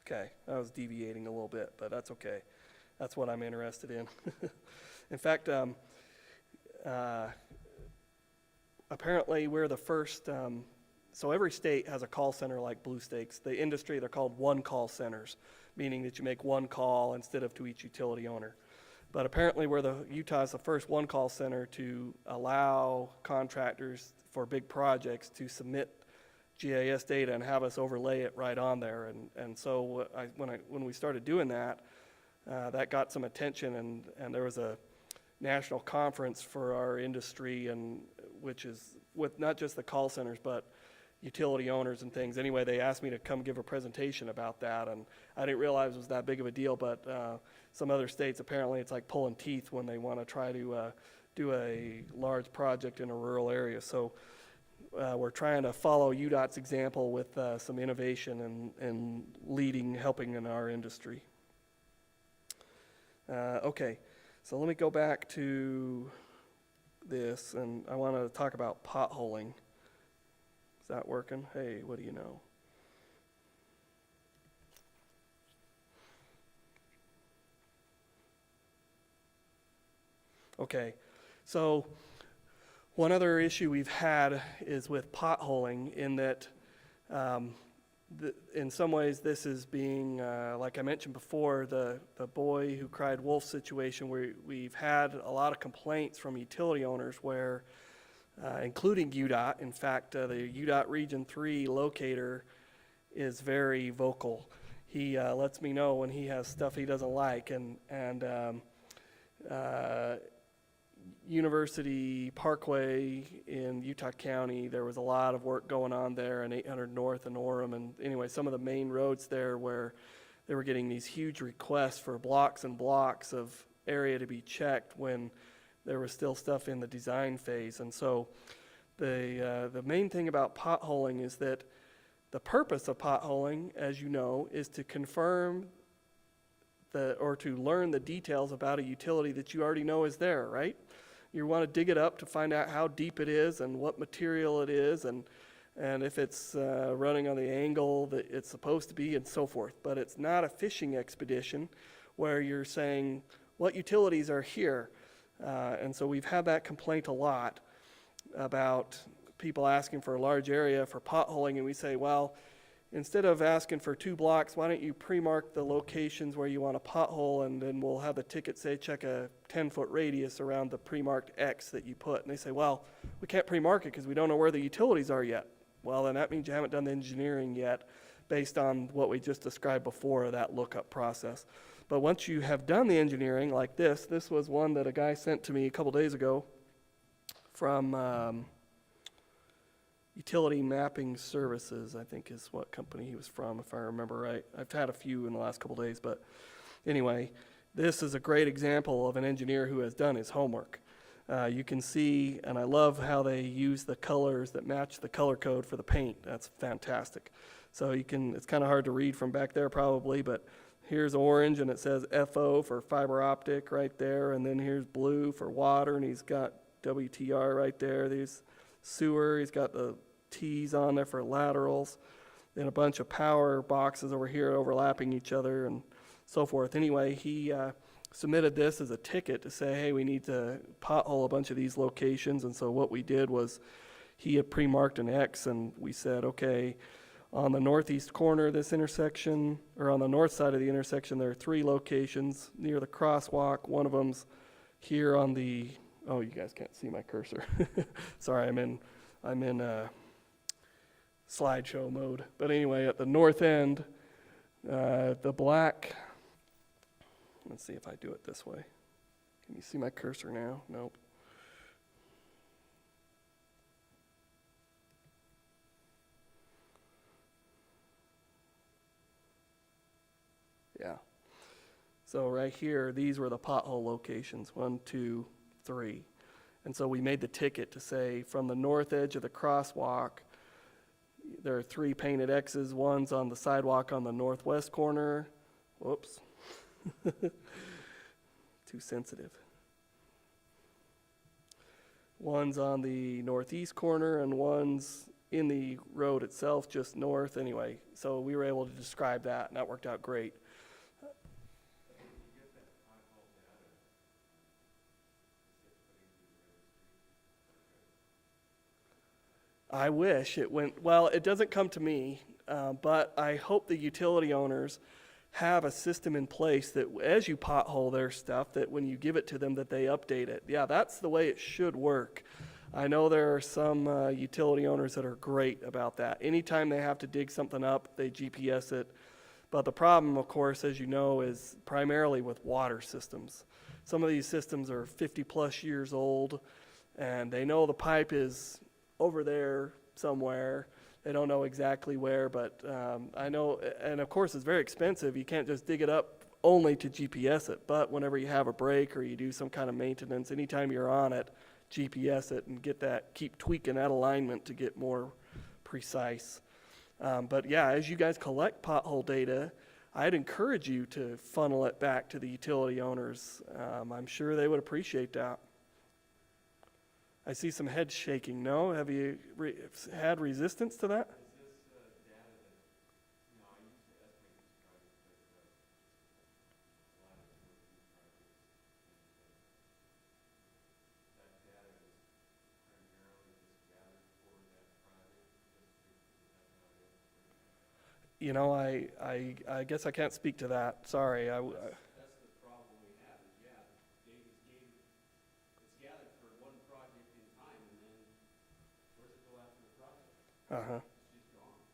Okay, I was deviating a little bit, but that's okay. That's what I'm interested in. In fact, apparently we're the first, so every state has a call center like Blue Stakes. The industry, they're called one-call centers, meaning that you make one call instead of to each utility owner. But apparently Utah is the first one-call center to allow contractors for big projects to submit GIS data and have us overlay it right on there. And so when we started doing that, that got some attention, and there was a national conference for our industry, and which is with not just the call centers, but utility owners and things. Anyway, they asked me to come give a presentation about that, and I didn't realize it was that big of a deal, but some other states, apparently it's like pulling teeth when they want to try to do a large project in a rural area. So we're trying to follow UDOT's example with some innovation and leading, helping in our industry. Okay, so let me go back to this, and I want to talk about potholing. Is that working? Hey, what do you know? Okay, so one other issue we've had is with potholing, in that in some ways this is being, like I mentioned before, the boy who cried wolf situation, where we've had a lot of complaints from utility owners where, including UDOT, in fact, the UDOT Region 3 locator is very vocal. He lets me know when he has stuff he doesn't like, and University Parkway in Utah County, there was a lot of work going on there, and 800 North and Orem, and anyway, some of the main roads there where they were getting these huge requests for blocks and blocks of area to be checked when there was still stuff in the design phase. And so the main thing about potholing is that the purpose of potholing, as you know, is to confirm or to learn the details about a utility that you already know is there, right? You want to dig it up to find out how deep it is and what material it is, and if it's running on the angle that it's supposed to be, and so forth. But it's not a fishing expedition where you're saying what utilities are here. And so we've had that complaint a lot about people asking for a large area for potholing, and we say, well, instead of asking for 2 blocks, why don't you pre-mark the locations where you want a pothole, and then we'll have the ticket say check a 10-foot radius around the pre-marked X that you put. And they say, well, we can't pre-mark it because we don't know where the utilities are yet. Well, then that means you haven't done the engineering yet based on what we just described before, that lookup process. But once you have done the engineering like this was one that a guy sent to me a couple days ago from Utility Mapping Services, I think is what company he was from, if I remember right. I've had a few in the last couple days, but anyway, this is a great example of an engineer who has done his homework. You can see, and I love how they use the colors that match the color code for the paint. That's fantastic. So you can, it's kind of hard to read from back there probably, but here's orange and it says FO for fiber optic right there, and then here's blue for water, and he's got WTR right there. There's sewer, he's got the T's on there for laterals, then a bunch of power boxes over here overlapping each other and so forth. Anyway, he submitted this as a ticket to say, hey, we need to pothole a bunch of these locations. And so what we did was he had pre-marked an X, and we said, okay, on the northeast corner of this intersection, or on the north side of the intersection, there are 3 locations near the crosswalk. One of them's here on the, oh, you guys can't see my cursor. Sorry, I'm in slideshow mode. But anyway, at the north end, the black, let's see if I do it this way. Can you see my cursor now? Nope. Yeah. So right here, these were the pothole locations, 1, 2, 3. And so we made the ticket to say from the north edge of the crosswalk, there are 3 painted X's. One's on the sidewalk on the northwest corner. Whoops. Too sensitive. One's on the northeast corner, and one's in the road itself, just north. Anyway, so we were able to describe that, and that worked out great. I wish it went, well, it doesn't come to me, but I hope the utility owners have a system in place that as you pothole their stuff, that when you give it to them, that they update it. Yeah, that's the way it should work. I know there are some utility owners that are great about that. Anytime they have to dig something up, they GPS it. But the problem, of course, as you know, is primarily with water systems. Some of these systems are 50-plus years old, and they know the pipe is over there somewhere. They don't know exactly where, but I know, and of course, it's very expensive. You can't just dig it up only to GPS it, but whenever you have a break or you do some kind of maintenance, anytime you're on it, GPS it and keep tweaking that alignment to get more precise. But yeah, as you guys collect pothole data, I'd encourage you to funnel it back to the utility owners. I'm sure they would appreciate that. I see some heads shaking. No? Have you had resistance to that? You know, I guess I can't speak to that. Sorry. That's the problem we have, is, yeah, it's gathered for one project in time, and then where's it go after the project? Uh-huh. It's just gone.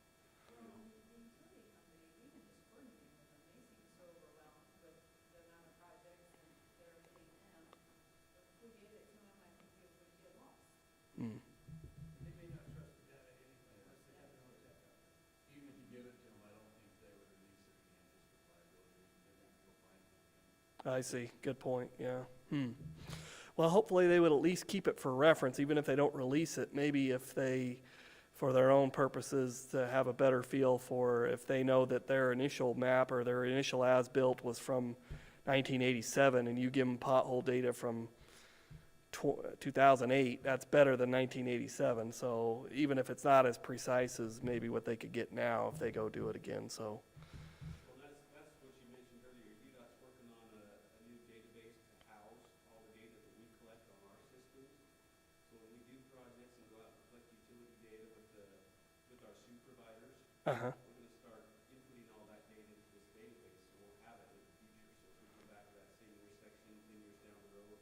Mm. They may not trust the data anyway unless they have their own tech out there. Even if you give it to them, I don't think they would release it again just for liability. They won't go find it again. I see. Good point. Yeah. Well, hopefully they would at least keep it for reference, even if they don't release it. Maybe if they, for their own purposes, to have a better feel for if they know that their initial map or their initial as-built was from 1987 and you give them pothole data from 2008, that's better than 1987. So even if it's not as precise as maybe what they could get now if they go do it again. So. Well, that's what you mentioned earlier. UDOT's working on a new database to house all the data that we collect on our systems. So when we do projects and go out and collect utility data with our supervisors, Uh-huh. we're gonna start inputting all that data into this database, so we'll have it in the future. So if we come back to that same intersection 10 years down the road,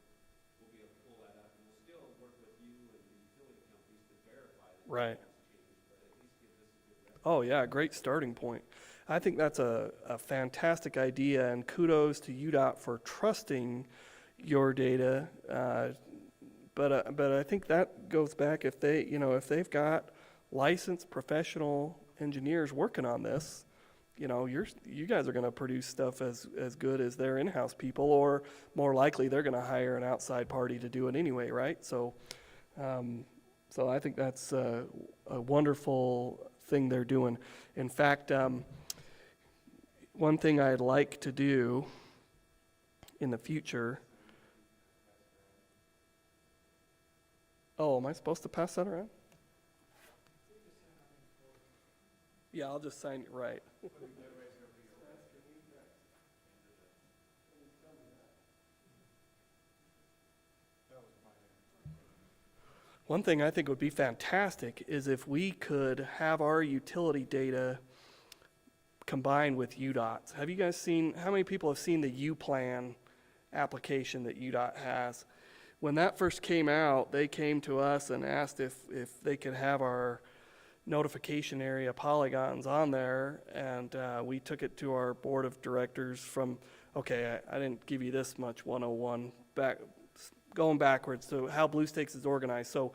we'll be able to pull that up, and we'll still work with you and the utility companies to verify that Right. it's changed, but at least gives us a good record. Oh, yeah, great starting point. I think that's a fantastic idea, and kudos to UDOT for trusting your data. But I think that goes back if if they've got licensed professional engineers working on this, you guys are going to produce stuff as good as their in-house people, or more likely they're going to hire an outside party to do it anyway, right? So I think that's a wonderful thing they're doing. In fact, one thing I'd like to do in the future. Oh, am I supposed to pass that around? Yeah, I'll just sign it right. One thing I think would be fantastic is if we could have our utility data combined with UDOT's. Have you guys how many people have seen the U-Plan application that UDOT has? When that first came out, they came to us and asked if they could have our notification area polygons on there, and we took it to our board of directors I didn't give you this much 101, going backwards to how Blue Stakes is organized. So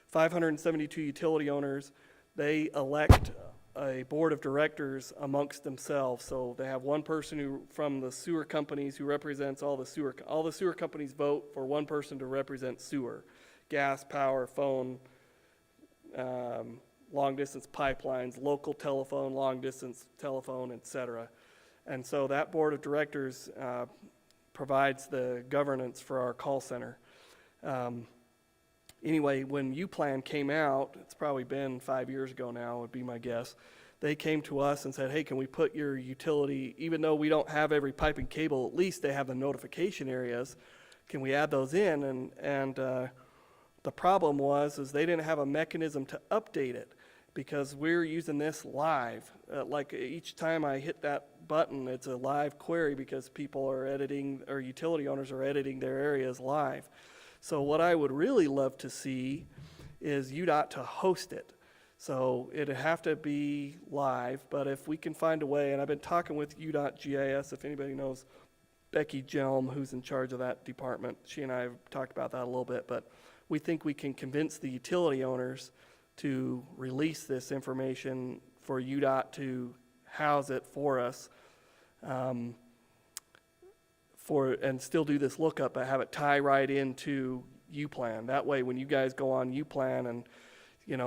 572 utility owners, they elect a board of directors amongst themselves. So they have one person from the sewer companies who represents all the sewer companies vote for one person to represent sewer, gas, power, phone, long-distance pipelines, local telephone, long-distance telephone, et cetera. And so that board of directors provides the governance for our call center. Anyway, when U-Plan came out, it's probably been 5 years ago now, would be my guess, they came to us and said, hey, can we put your utility, even though we don't have every pipe and cable, at least they have the notification areas, can we add those in? And the problem is they didn't have a mechanism to update it, because we're using this live. Like each time I hit that button, it's a live query because people are editing, or utility owners are editing their areas live. So what I would really love to see is UDOT to host it. So it'd have to be live, but if we can find a way, and I've been talking with UDOT GIS, if anybody knows Becky Jelm, who's in charge of that department, she and I have talked about that a little bit, but we think we can convince the utility owners to release this information for UDOT to house it for us, and still do this lookup, but have it tie right into UPlan. That way, when you guys go on UPlan and,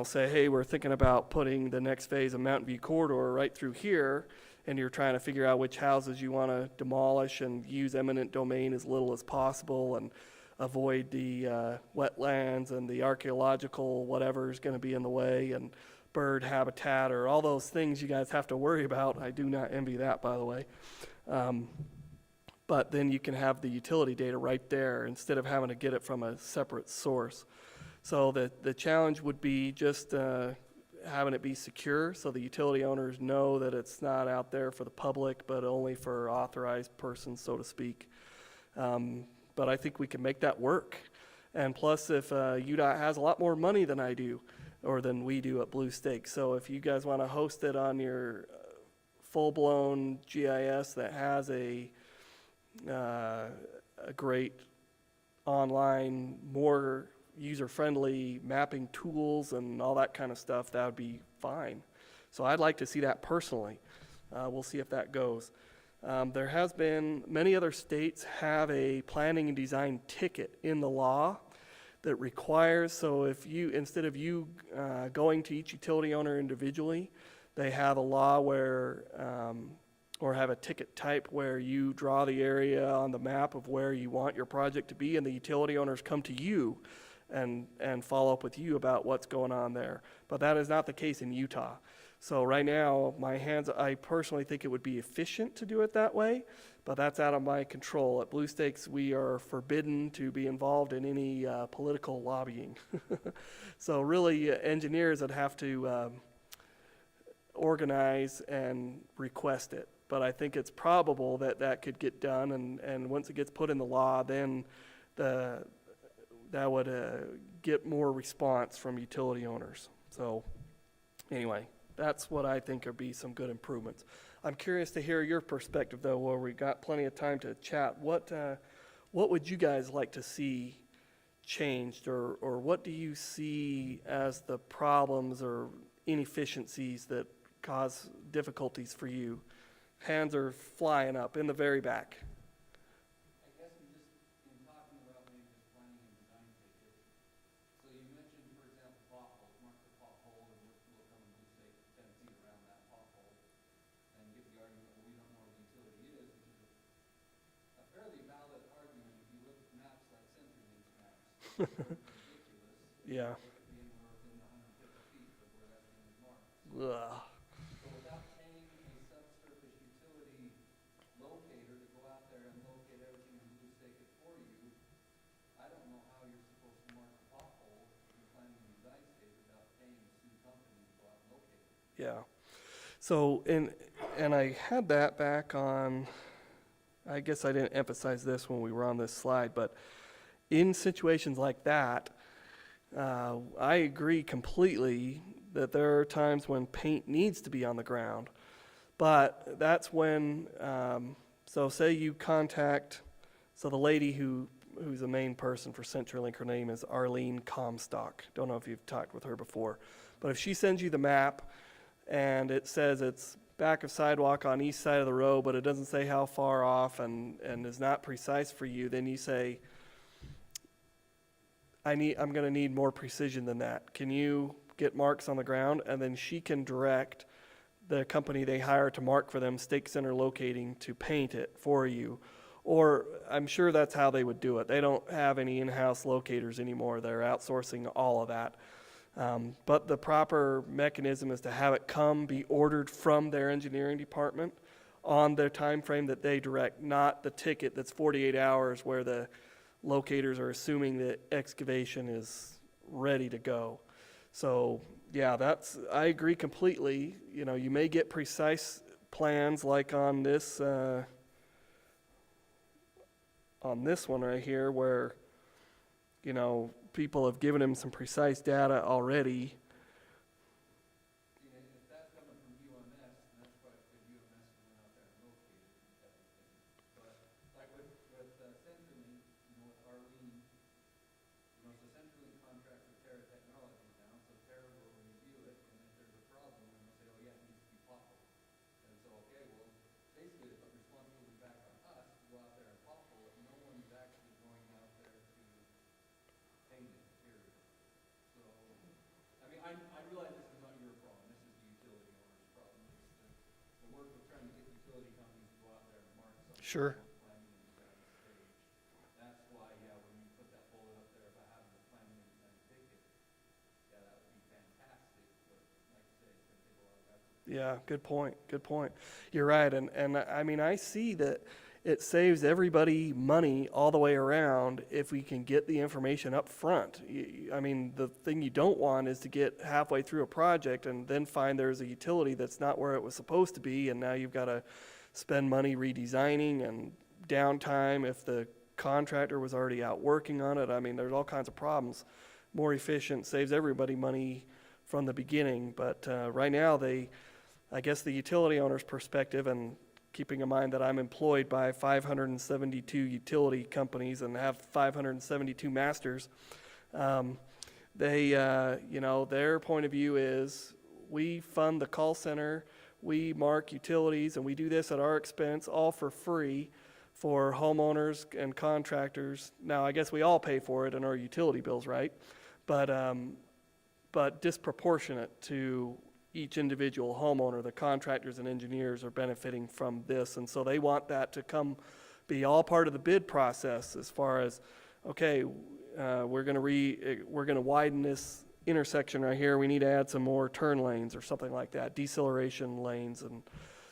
say, hey, we're thinking about putting the next phase of Mountain View Corridor right through here, and you're trying to figure out which houses you want to demolish and use eminent domain as little as possible and avoid the wetlands and the archaeological whatever is going to be in the way and bird habitat or all those things you guys have to worry about. I do not envy that, by the way. But then you can have the utility data right there instead of having to get it from a separate source. So the challenge would be just having it be secure so the utility owners know that it's not out there for the public, but only for authorized persons, so to speak. But I think we can make that work. And plus, if UDOT has a lot more money than I do, or than we do at Blue Stake. So if you guys want to host it on your full-blown GIS that has a great online, more user-friendly mapping tools and all that kind of stuff, that would be fine. So I'd like to see that personally. We'll see if that goes. There has been, many other states have a planning and design ticket in the law that requires, so if you, instead of you going to each utility owner individually, they have a law where, or have a ticket type where you draw the area on the map of where you want your project to be, and the utility owners come to you and follow up with you about what's going on there. But that is not the case in Utah. So right now, I personally think it would be efficient to do it that way, but that's out of my control. At Blue Stakes, we are forbidden to be involved in any political lobbying. So really, engineers would have to organize and request it. But I think it's probable that that could get done, and once it gets put in the law, then that would get more response from utility owners. So anyway, that's what I think would be some good improvements. I'm curious to hear your perspective, though, where we got plenty of time to chat. What would you guys like to see changed, or what do you see as the problems or inefficiencies that cause difficulties for you? Hands are flying up in the very back. I guess I'm just in talking about maybe just planning and design tickets. So you mentioned, for example, potholes, mark the pothole, and we'll come and do, say, 10 feet around that pothole, and give the argument, well, we don't know where the utility is, which is a fairly valid argument if you look at maps like CenturyLink's maps. Ridiculous. Yeah. It could be anywhere within the 150 feet of where that thing is marked. Ugh. So without paying a subsurface utility locator to go out there and locate everything and Blue Stake it for you, I don't know how you're supposed to mark a pothole in planning and design stage without paying a new company to go out and locate it. Yeah. So, and I had that back on, I guess I didn't emphasize this when we were on this slide, but in situations like that, I agree completely that there are times when paint needs to be on the ground. But that's when, so say you contact, so the lady who's the main person for CenturyLink, her name is Arlene Comstock. Don't know if you've talked with her before. But if she sends you the map and it says it's back of sidewalk on east side of the road, but it doesn't say how far off and is not precise for you, then you say, I'm going to need more precision than that. Can you get marks on the ground? And then she can direct the company they hire to mark for them, Stake Center Locating, to paint it for you. Or I'm sure that's how they would do it. They don't have any in-house locators anymore. They're outsourcing all of that. But the proper mechanism is to have it be ordered from their engineering department on their time frame that they direct, not the ticket that's 48 hours where the locators are assuming that excavation is ready to go. So, yeah, I agree completely. You know, you may get precise plans like on this one right here where you know, people have given him some precise data already. And if that's coming from UMS, then that's probably because UMS went out there and located everything. But like with CenturyLink, you know, with Arlene, you know, so CenturyLink contracts with Terra Technologies now, so Terra will review it, and if there's a problem, then they'll say, oh yeah, it needs to be potholed. And so, okay, well, basically they put responsibility back on us to go out there and pothole it. No one's actually going out there to paint it, period. So, I mean, I realize this is not your problem, this is the utility owner's problem. It's the work of trying to get utility companies to go out there and mark something. Sure. Planning and design stage. That's why, yeah, when you put that bullet up there about having the planning and design take it, yeah, that would be fantastic, but like I say, it's gonna take a lot of effort. Yeah, good point, good point. You're right, and I mean, I see that it saves everybody money all the way around if we can get the information up front. I mean, the thing you don't want is to get halfway through a project and then find there's a utility that's not where it was supposed to be, and now you've got to spend money redesigning and downtime if the contractor was already out working on it. I mean, there's all kinds of problems. More efficient, saves everybody money from the beginning, but right now I guess the utility owner's perspective, and keeping in mind that I'm employed by 572 utility companies and have 572 masters, you know, their point of view is we fund the call center, we mark utilities, and we do this at our expense, all for free for homeowners and contractors. Now, I guess we all pay for it in our utility bills, right? But disproportionate to each individual homeowner. The contractors and engineers are benefiting from this, and so they want that to be all part of the bid process as far as, okay, we're gonna widen this intersection right here, we need to add some more turn lanes or something like that, deceleration lanes, and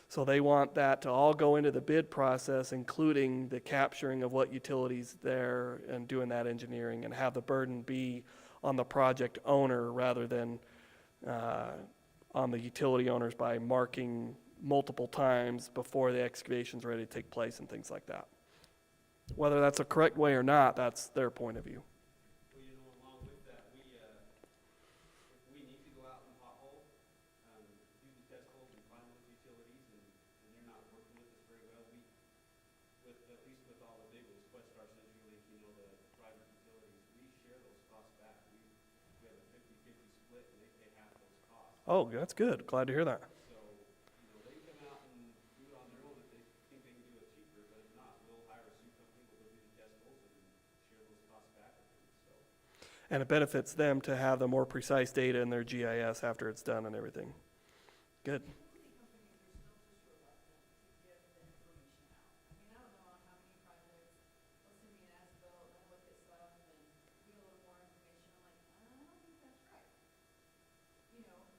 so they want that to all go into the bid process, including the capturing of what utilities there and doing that engineering, and have the burden be on the project owner rather than on the utility owners by marking multiple times before the excavation's ready to take place and things like that. Whether that's a correct way or not, that's their point of view. Well, you know, along with that, if we need to go out and pothole, do the test holes and find those utilities, and they're not working with us very well, at least with all the big ones, Questar, CenturyLink, you know, the private utilities, we share those costs back. We have a 50-50 split, and they pay half those costs. Oh, that's good. Glad to hear that. So, you know, they come out and do it on their own if they think they can do it cheaper, but if not, we'll hire a suit company, we'll go do the test holes and share those costs back with them, so. And it benefits them to have the more precise data in their GIS after it's done and everything. Good. Utility companies are still just reluctant to give the information out. I mean, I don't know on how many projects, they'll send me an as-built, and I look at stuff and get a little more information, I'm like, I don't think that's right. You know,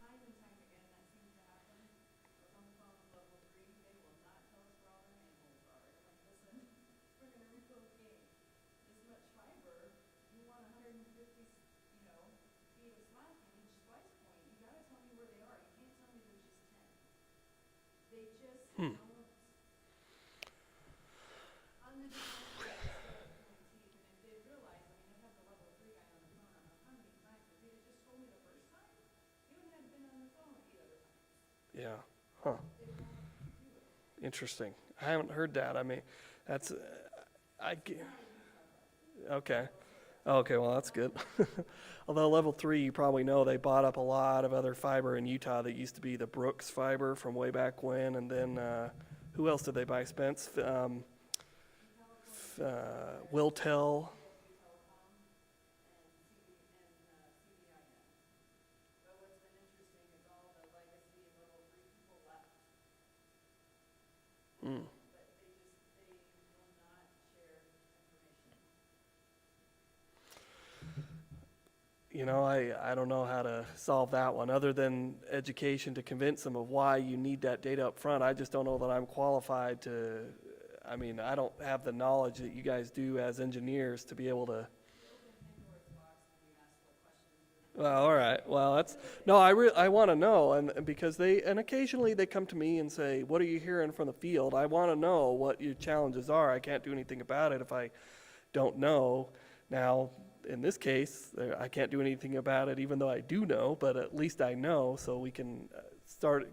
time and time again, that seems to happen. I was on the phone with level 3, they will not tell us where all their manholes are. I'm like, listen, we're gonna relocate this much fiber, you want 150, you know, feet of slack in each splice point, you gotta tell me where they are, you can't tell me there's just 10. They just don't, on the design, they're pulling teeth, and if they realize, I mean, I've had the level 3 guy on the phone, I don't know how many times, if they had just told me the first time, he wouldn't have been on the phone 8 other times. Yeah. Huh. They won't do it. Interesting. I haven't heard that. I mean, that's, okay. Okay, well, that's good. Although level 3, you probably know, they bought up a lot of other fiber in Utah that used to be the Brooks fiber from way back when, and then, who else did they buy, Spence? Wiltel. Telecom and CBIN. But what's been interesting is all the legacy level 3 people left. Hmm. But they will not share information. You know, I don't know how to solve that one, other than education to convince them of why you need that data up front. I just don't know that I'm qualified to, I mean, I don't have the knowledge that you guys do as engineers to be able to. Well, all right. Well, that's, no, I want to know, and because and occasionally they come to me and say, what are you hearing from the field? I want to know what your challenges are. I can't do anything about it if I don't know. Now, in this case, I can't do anything about it, even though I do know, but at least I know, so we can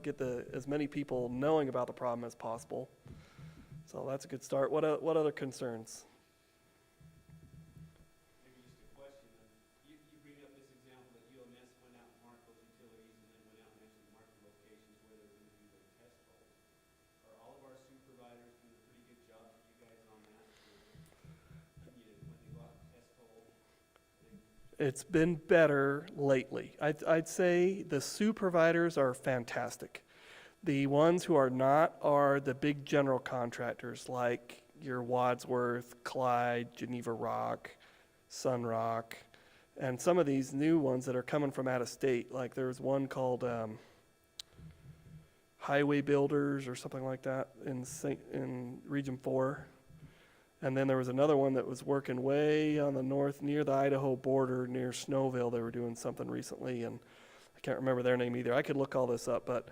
get as many people knowing about the problem as possible. So that's a good start. What other concerns? Maybe just a question, you bring up this example that UMS went out and marked those utilities and then went out and actually marked the locations where they're gonna do their test holes. Are all of our supervisors doing a pretty good job for you guys on that? When they go out and test holes? It's been better lately. I'd say the supervisors are fantastic. The ones who are not are the big general contractors like your Wadsworth, Clyde, Geneva Rock, Sunrock, and some of these new ones that are coming from out of state. Like there's one called Highway Builders or something like that in Region 4. And then there was another one that was working way on the north near the Idaho border near Snowville. They were doing something recently, and I can't remember their name either. I could look all this up, but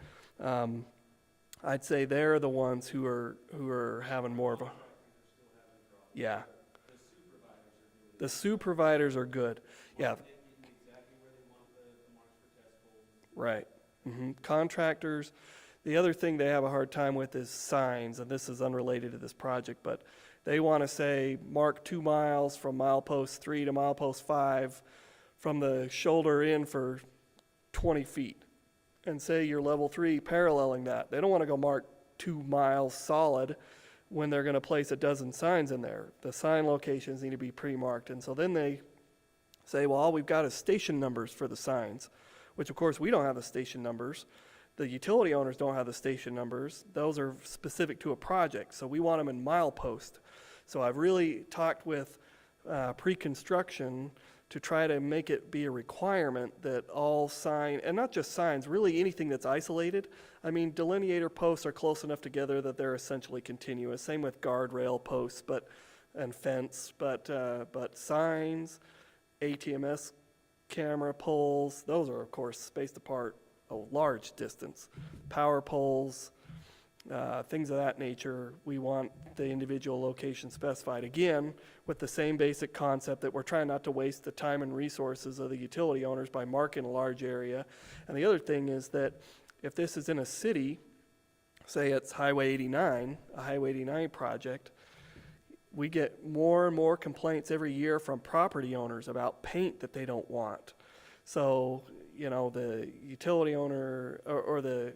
I'd say they're the ones who are having more of a, yeah. The supervisors are good, yeah. Right. Contractors, the other thing they have a hard time with is signs, and this is unrelated to this project, but they want to say mark 2 miles from milepost 3 to milepost 5 from the shoulder in for 20 feet. And say you're level 3 paralleling that. They don't want to go mark 2 miles solid when they're going to place a dozen signs in there. The sign locations need to be pre-marked. And so then they say, well, all we've got is station numbers for the signs, which of course we don't have the station numbers. The utility owners don't have the station numbers. Those are specific to a project, so we want them in milepost. So I've really talked with pre-construction to try to make it be a requirement that all sign, and not just signs, really anything that's isolated. I mean, delineator posts are close enough together that they're essentially continuous. Same with guardrail posts, and fence, but signs, ATMS camera poles, those are of course spaced apart a large distance. Power poles, things of that nature, we want the individual location specified. Again, with the same basic concept that we're trying not to waste the time and resources of the utility owners by marking a large area. And the other thing is that if this is in a city, say it's Highway 89, a Highway 89 project, we get more and more complaints every year from property owners about paint that they don't want. So, you know, the utility owner or the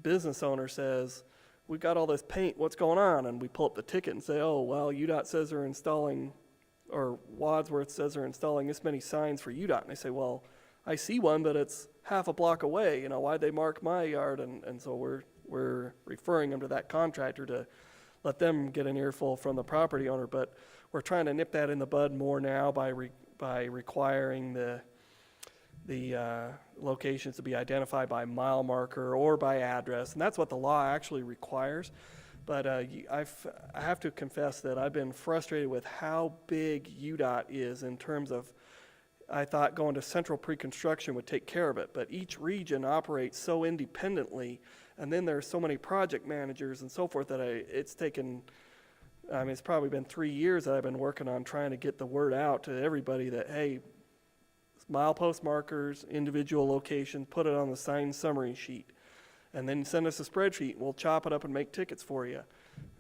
business owner says, we've got all this paint, what's going on? And we pull up the ticket and say, oh, well, UDOT says they're installing, or Wadsworth says they're installing this many signs for UDOT. And they say, well, I see one, but it's half a block away. You know, why'd they mark my yard? And so we're referring them to that contractor to let them get an earful from the property owner. But we're trying to nip that in the bud more now by requiring the locations to be identified by mile marker or by address, and that's what the law actually requires. But I have to confess that I've been frustrated with how big UDOT is in terms of, I thought going to central pre-construction would take care of it, but each region operates so independently, and then there's so many project managers and so forth that it's taken, I mean, it's probably been 3 years that I've been working on trying to get the word out to everybody that, hey, milepost markers, individual locations, put it on the sign summary sheet, and then send us a spreadsheet, and we'll chop it up and make tickets for you.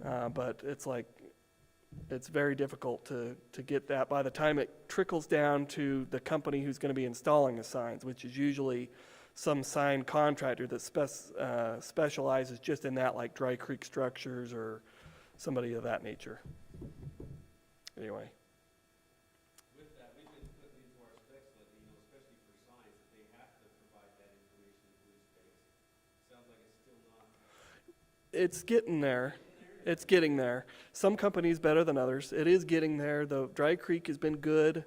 But it's very difficult to get that by the time it trickles down to the company who's going to be installing the signs, which is usually some sign contractor that specializes just in that, like Dry Creek Structures or somebody of that nature. Anyway. It's getting there. It's getting there. Some companies better than others. It is getting there. The Dry Creek has been good.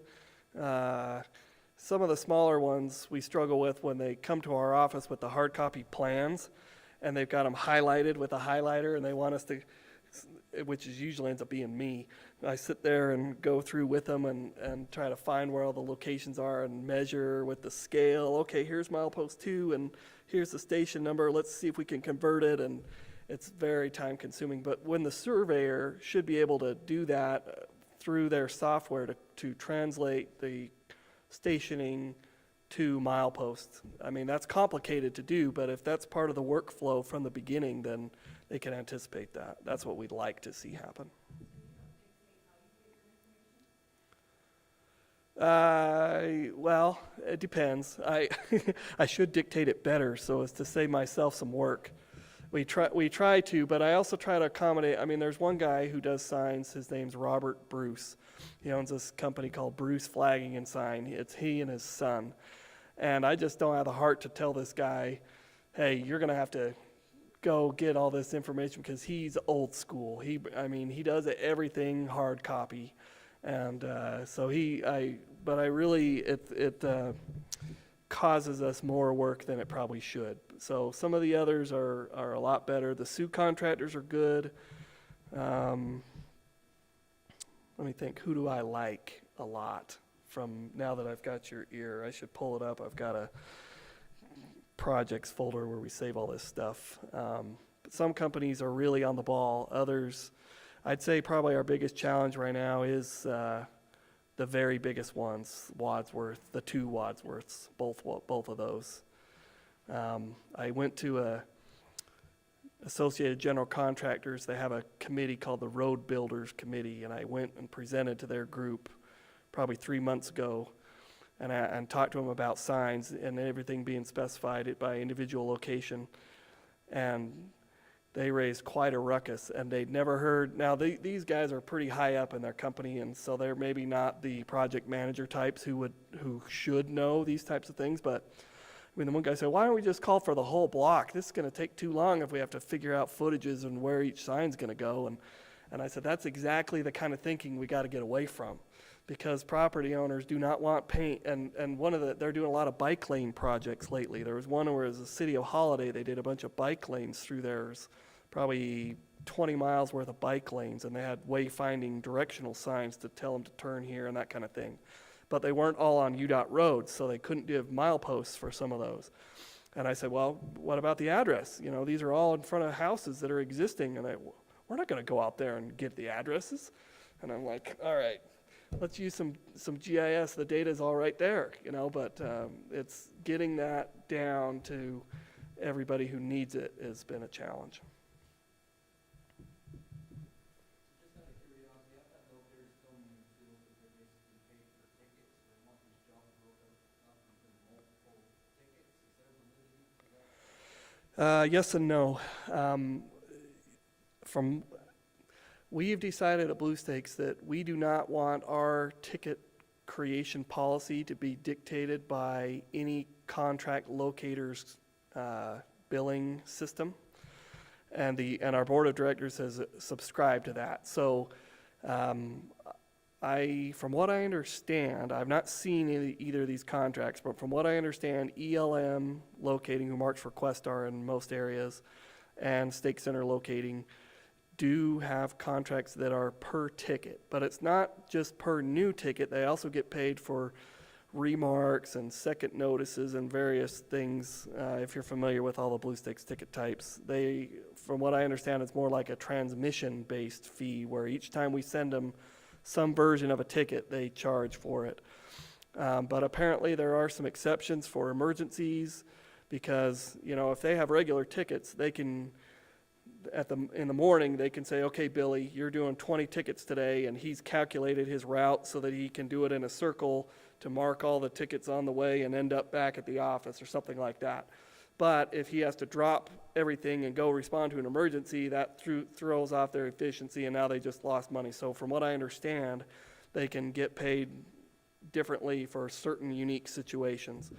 Some of the smaller ones we struggle with when they come to our office with the hard copy plans, and they've got them highlighted with a highlighter, and they want us to, which is usually ends up being me. I sit there and go through with them and try to find where all the locations are and measure with the scale. Okay, here's milepost 2, and here's the station number. Let's see if we can convert it, and it's very time consuming. But when the surveyor should be able to do that through their software to translate the stationing to mileposts. I mean, that's complicated to do, but if that's part of the workflow from the beginning, then they can anticipate that. That's what we'd like to see happen. Well, it depends. I should dictate it better so as to save myself some work. We try to, but I also try to accommodate. I mean, there's one guy who does signs. His name's Robert Bruce. He owns this company called Bruce Flagging and Sign. It's he and his son. And I just don't have the heart to tell this guy, hey, you're going to have to go get all this information, because he's old school. He does everything hard copy. And but I really, it causes us more work than it probably should. So some of the others are a lot better. The Sioux contractors are good. Let me think, who do I like a lot from now that I've got your ear? I should pull it up. I've got a projects folder where we save all this stuff. But some companies are really on the ball. Others, I'd say probably our biggest challenge right now is the very biggest ones, Wadsworth, the two Wadsworths, both of those. I went to Associated General Contractors. They have a committee called the Road Builders Committee, and I went and presented to their group probably 3 months ago, and talked to them about signs and everything being specified by individual location. And they raised quite a ruckus, and they'd never heard. Now, these guys are pretty high up in their company, and so they're maybe not the project manager types who should know these types of things. But I mean, the one guy said, "Why don't we just call for the whole block? This is going to take too long if we have to figure out footages and where each sign's going to go." And I said, that's exactly the kind of thinking we got to get away from, because property owners do not want paint. And they're doing a lot of bike lane projects lately. There was one where it was the city of Holiday. They did a bunch of bike lanes through theirs, probably 20 miles worth of bike lanes, and they had wayfinding directional signs to tell them to turn here and that kind of thing. But they weren't all on UDOT roads, so they couldn't give mileposts for some of those. And I said, well, what about the address? You know, these are all in front of houses that are existing, and we're not going to go out there and get the addresses. And I'm like, all right, let's use some GIS. The data's all right there, you know, but it's getting that down to everybody who needs it has been a challenge. Just out of curiosity, I thought though there's so many fields that they're basically paid for tickets, so they want these jobs broken up into multiple tickets. Is there validity to that? Yes and no. We've decided at Blue Stakes that we do not want our ticket creation policy to be dictated by any contract locator's billing system, and our board of directors has subscribed to that. So, from what I understand, I've not seen either of these contracts, but from what I understand, ELM Locating, who marks for Questar in most areas, and Stake Center Locating do have contracts that are per ticket, but it's not just per new ticket. They also get paid for remarks and second notices and various things. If you're familiar with all the Blue Stakes ticket types, from what I understand, it's more like a transmission-based fee, where each time we send them some version of a ticket, they charge for it. But apparently there are some exceptions for emergencies, because, you know, if they have regular tickets, they can, in the morning, they can say, okay, Billy, you're doing 20 tickets today, and he's calculated his route so that he can do it in a circle to mark all the tickets on the way and end up back at the office or something like that. But if he has to drop everything and go respond to an emergency, that throws off their efficiency, and now they just lost money. So from what I understand, they can get paid differently for certain unique situations.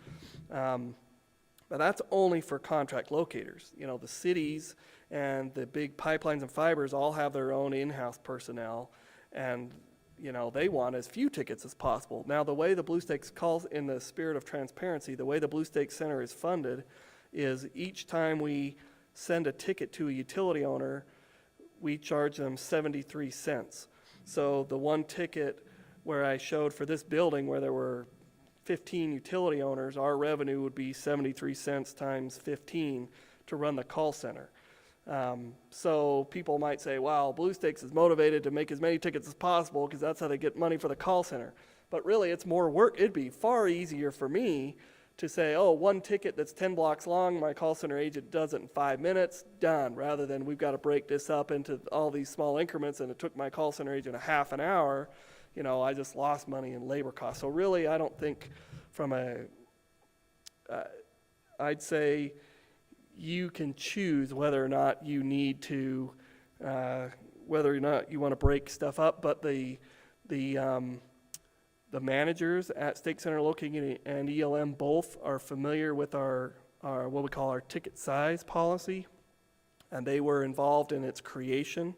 But that's only for contract locators. You know, the cities and the big pipelines and fibers all have their own in-house personnel, and, you know, they want as few tickets as possible. Now, the way the Blue Stakes calls, in the spirit of transparency, the way the Blue Stakes Center is funded is each time we send a ticket to a utility owner, we charge them 73 cents. So the one ticket where I showed for this building where there were 15 utility owners, our revenue would be 73 cents times 15 to run the call center. So people might say, wow, Blue Stakes is motivated to make as many tickets as possible because that's how they get money for the call center. But really, it's more work. It'd be far easier for me to say, oh, one ticket that's 10 blocks long, my call center agent does it in 5 minutes, done, rather than we've got to break this up into all these small increments, and it took my call center agent a half an hour. You know, I just lost money in labor costs. So really, I don't think from I'd say you can choose whether or not you need to, whether or not you want to break stuff up, but the managers at Stake Center Locating and ELM both are familiar with our what we call our ticket size policy, and they were involved in its creation.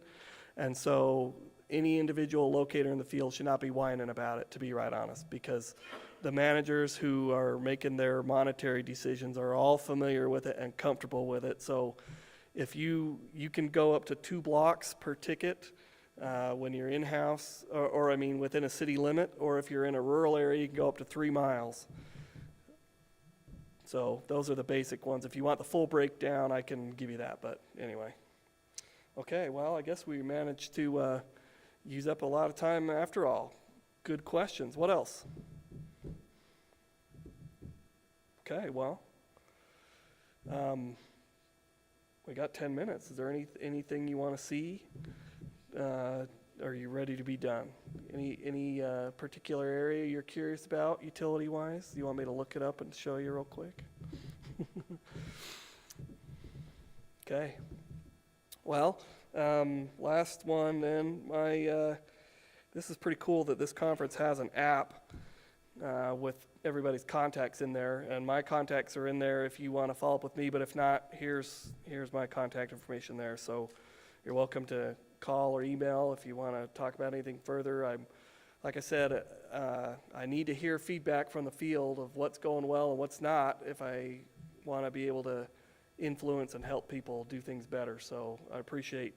And so any individual locator in the field should not be whining about it, to be right honest, because the managers who are making their monetary decisions are all familiar with it and comfortable with it. So if you can go up to 2 blocks per ticket, when you're in-house, or I mean within a city limit, or if you're in a rural area, you can go up to 3 miles. So those are the basic ones. If you want the full breakdown, I can give you that, but anyway. Okay, well, I guess we managed to use up a lot of time after all. Good questions. What else? Okay, well, we got 10 minutes. Is there anything you want to see? Are you ready to be done? Any particular area you're curious about, utility-wise? You want me to look it up and show you real quick? Okay. Well, last one then. This is pretty cool that this conference has an app with everybody's contacts in there, and my contacts are in there if you want to follow up with me. But if not, here's my contact information there. So you're welcome to call or email if you want to talk about anything further. Like I said, I need to hear feedback from the field of what's going well and what's not if I want to be able to influence and help people do things better. So I appreciate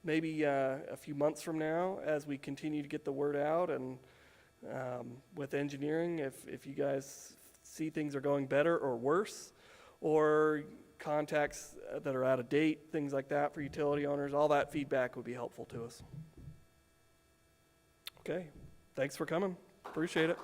maybe a few months from now as we continue to get the word out, and with engineering, if you guys see things are going better or worse, or contacts that are out of date, things like that for utility owners, all that feedback would be helpful to us. Okay, thanks for coming. Appreciate it.